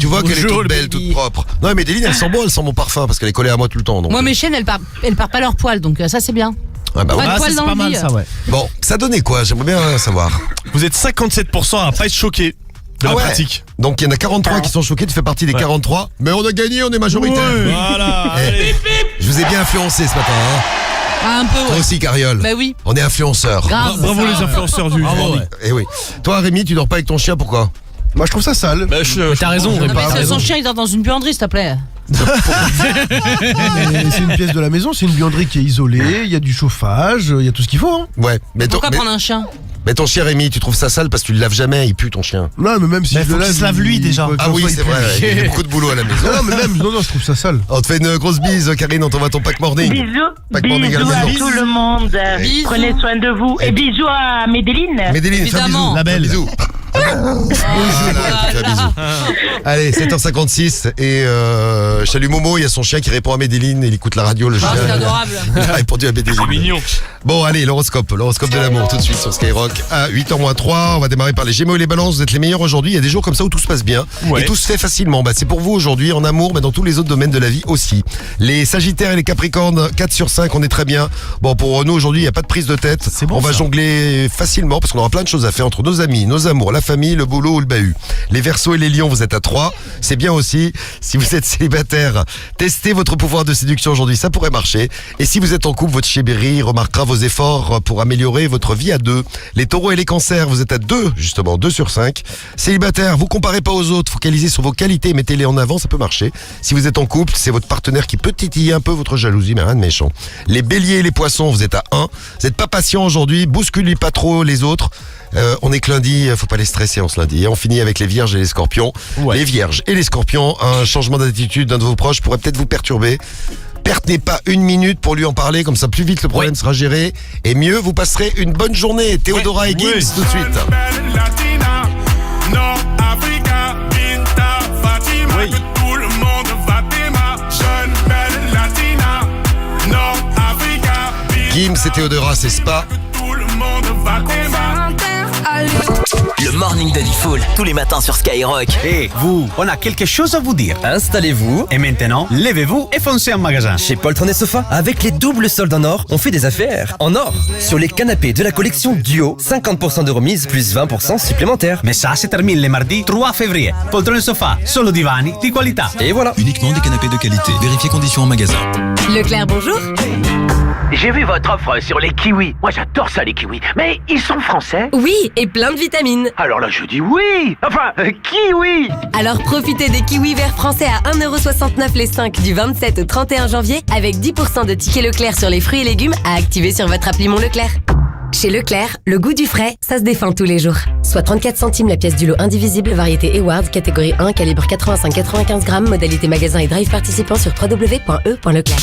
Tu vois qu'elle est toute belle, toute propre. Non mais Médéline, elle sent bon, elle sent mon parfum parce qu'elle est collée à moi tout le temps. Donc. Moi, mes chiennes, elles partent pas leurs poils, donc ça, c'est bien. Ah bah Pas ouais. de poils dans le lit. Bon, ça donnait quoi? J'aimerais bien savoir. Vous êtes 57% à pas être choqué de la pratique. Donc il y en a 43 qui sont choqués, tu fais partie des 43. Mais on a gagné, on est majoritaire. Ouais. Voilà. Allez. Je vous ai bien influencé ce matin. Hein. Ah, un peu, ouais. Toi aussi, Cariole. Bah oui. On est influenceurs. Grave. Bravo les influenceurs du morning. Eh oui. Toi, Rémi, tu dors pas avec ton chien, pourquoi? Moi, je trouve ça sale. Bah, T'as raison, Non, mais son chien, il dort dans une buanderie, s'il te plaît. Mais c'est une pièce de la maison, c'est une buanderie qui est isolée, il y a du chauffage, il y a tout ce qu'il faut. Hein. Ouais. Mais Pourquoi prendre un chien? Mais ton chien, Rémi, tu trouves ça sale parce que tu le laves jamais, il pue ton chien. Non, mais même si je le lave, qu'il se lave lui, déjà. Ah oui, c'est vrai, il y a beaucoup de boulot à la maison. Non, mais même, non, je trouve ça sale. On te fait une grosse bise, Karine, on t'envoie ton pack morning. Bisous, Pack morning à la bisous à maison. tout le monde. Bisous. Prenez soin de vous. Et bisous à Médéline. Médéline, fais un bisou. Évidemment. La belle. Bisous. Voilà. Allez, 7h56 et salut Momo, il y a son chien qui répond à Médéline, il écoute la radio, le chien. c'est adorable. Il a répondu à Médéline. C'est mignon. Bon, allez, l'horoscope de l'amour tout de suite sur Skyrock à 8h-3. On va démarrer par les Gémeaux et les Balances. Vous êtes les meilleurs aujourd'hui. Il y a des jours comme ça où tout se passe bien et tout se fait facilement. Bah, c'est pour vous aujourd'hui en amour, mais dans tous les autres domaines de la vie aussi. Les Sagittaires et les Capricornes, 4 sur 5, on est très bien. Bon, pour nous aujourd'hui, il n'y a pas de prise de tête. Bon, on va jongler facilement parce qu'on aura plein de choses à faire entre nos amis, nos amours, la famille, le boulot ou le bahut. Les Verseaux et les Lions, vous êtes à 3. C'est bien aussi. Si vous êtes célibataire, testez votre pouvoir de séduction aujourd'hui, ça pourrait marcher. Et si vous êtes en couple, votre chérie remarquera vos efforts pour améliorer votre vie à 2. Les Taureaux et les Cancers, vous êtes à 2, justement, 2 sur 5. Célibataire, vous comparez pas aux autres, focalisez sur vos qualités, mettez-les en avant, ça peut marcher. Si vous êtes en couple, c'est votre partenaire qui peut titiller un peu votre jalousie, mais rien de méchant. Les Béliers et les Poissons, vous êtes à 1. Vous n'êtes pas patient aujourd'hui, bousculez pas trop les autres. On est que lundi, faut pas les stresser en ce lundi. Et on finit avec les Vierges et les Scorpions. Ouais. Les Vierges et les Scorpions, un changement d'attitude d'un de vos proches pourrait peut-être vous perturber. Perdez pas une minute pour lui en parler, comme ça plus vite le problème sera géré. Et mieux, vous passerez une bonne journée. Théodora et Gims tout de suite. Gims et Théodora, c'est Spa. Le morning de Diffoul, tous les matins sur Skyrock. Et vous, on a quelque chose à vous dire. Installez-vous. Et maintenant, levez-vous et foncez en magasin. Chez Poltron et Sofa, avec les doubles soldes en or, on fait des affaires en or. Sur les canapés de la collection Duo, 50% de remise plus 20% supplémentaires. Mais ça se termine le mardi 3 février. Poltron et Sofa, solo divani di qualità. Et voilà. Uniquement des canapés de qualité. Vérifiez conditions en magasin. Leclerc, bonjour. J'ai vu votre offre sur les kiwis. Moi, j'adore ça, les kiwis. Mais ils sont français? Oui, et plein de vitamines. Alors là, je dis oui. Enfin, kiwi. Alors profitez des kiwis verts français à 1,69€ les 5 du 27 au 31 janvier avec 10% de tickets Leclerc sur les fruits et légumes à activer sur votre appli Mon Leclerc. Chez Leclerc, le goût du frais, ça se défend tous les jours. Soit 34 centimes la pièce du lot indivisible, variété Eward, catégorie 1, calibre 85-95 grammes, modalité magasin et drive participant sur www.e.leclerc.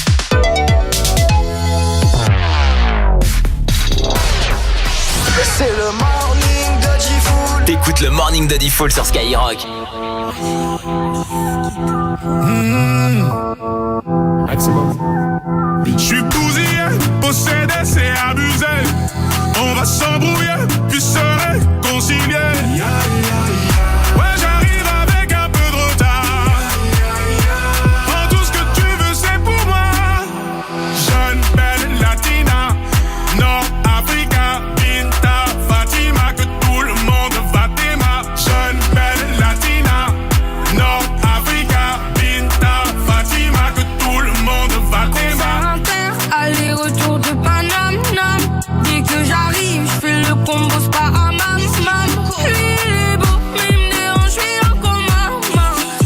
C'est le morning de Diffoul. T'écoutes le morning de Diffoul sur Skyrock. Je suis bousillé, possédé, c'est abusé. On va s'embrouiller, puis se réconcilier. Ouais, j'arrive avec un peu de retard. Prends tout ce que tu veux, c'est pour moi. Jeune, belle, latina, Nord-Africa, Binta, Fatima, que tout le monde va t'aimer. Jeune, belle, latina, Nord-Africa, Binta, Fatima, que tout le monde va t'aimer. Aller-retour de Paname, dès que j'arrive, je fais le combo, c'est pas à mam. Lui il est beau, mais il me dérange, je suis en coma.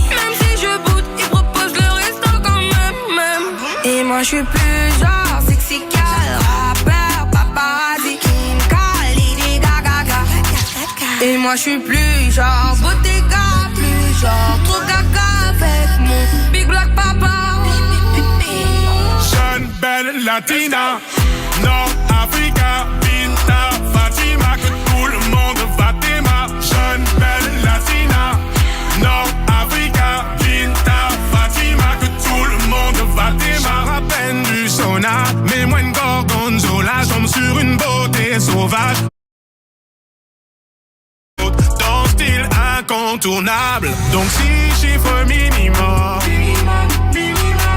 Même si je boude, il propose le restant quand même. Et moi je suis plus genre sexy gal, rappeur, paparazzi, Kim Khalid, Gaga. Et moi je suis plus genre bottega, plus genre trop gaga. avec mon Big Black Papa. Jeune, belle latina, Nord-Africa, Binta, Fatima, que tout le monde va t'aimer. Jeune, belle latina, Nord-Africa, Binta, Fatima, que tout le monde va t'aimer. À peine du sauna, mais moins de gorgonzola, j'tombe sur une beauté sauvage. Ton style incontournable, donc si chiffre minimum,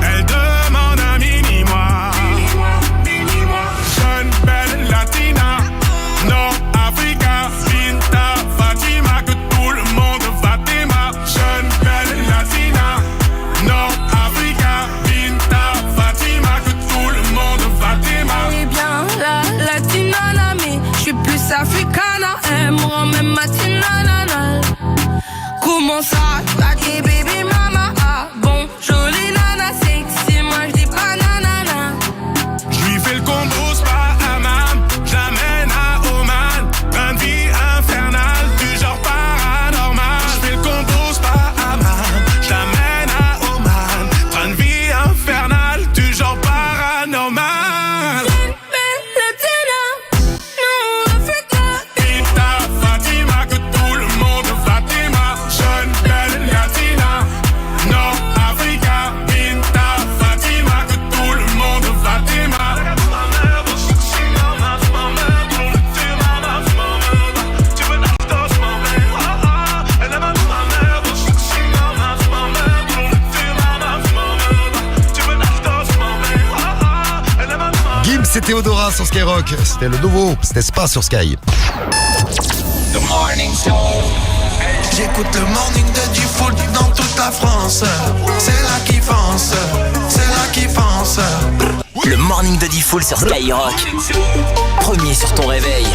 elle demande un mini-moi. Jeune, belle latina, Nord-Africa, Binta, Fatima, que tout le monde va t'aimer. Jeune, belle latina, Nord-Africa, Binta, Fatima, que tout le monde va t'aimer. Eh bien, la latina, mais je suis plus africana. Elle me rend même matinale. Comment ça, t'as des baby mama? Ah bon, jolie nana, sexy, moi je dis pas nanana. J'lui fais le combo spa hammam, j'amène à Oman. Train de vie infernal, du genre paranormal. J'fais le combo spa hammam, j'amène à Oman. Train de vie infernal, du genre paranormal. Fatima, que tout le monde va t'aimer. Jeune, belle latina, Nord-Africa, Binta, Fatima, que tout le monde va t'aimer. Gims et Théodora sur Skyrock. C'était le nouveau, c'était Spa sur Sky. J'écoute le morning de Diffoul dans toute la France. C'est là qui fonce, c'est là qui fonce. Le morning de Diffoul sur Skyrock. Premier sur ton réveil.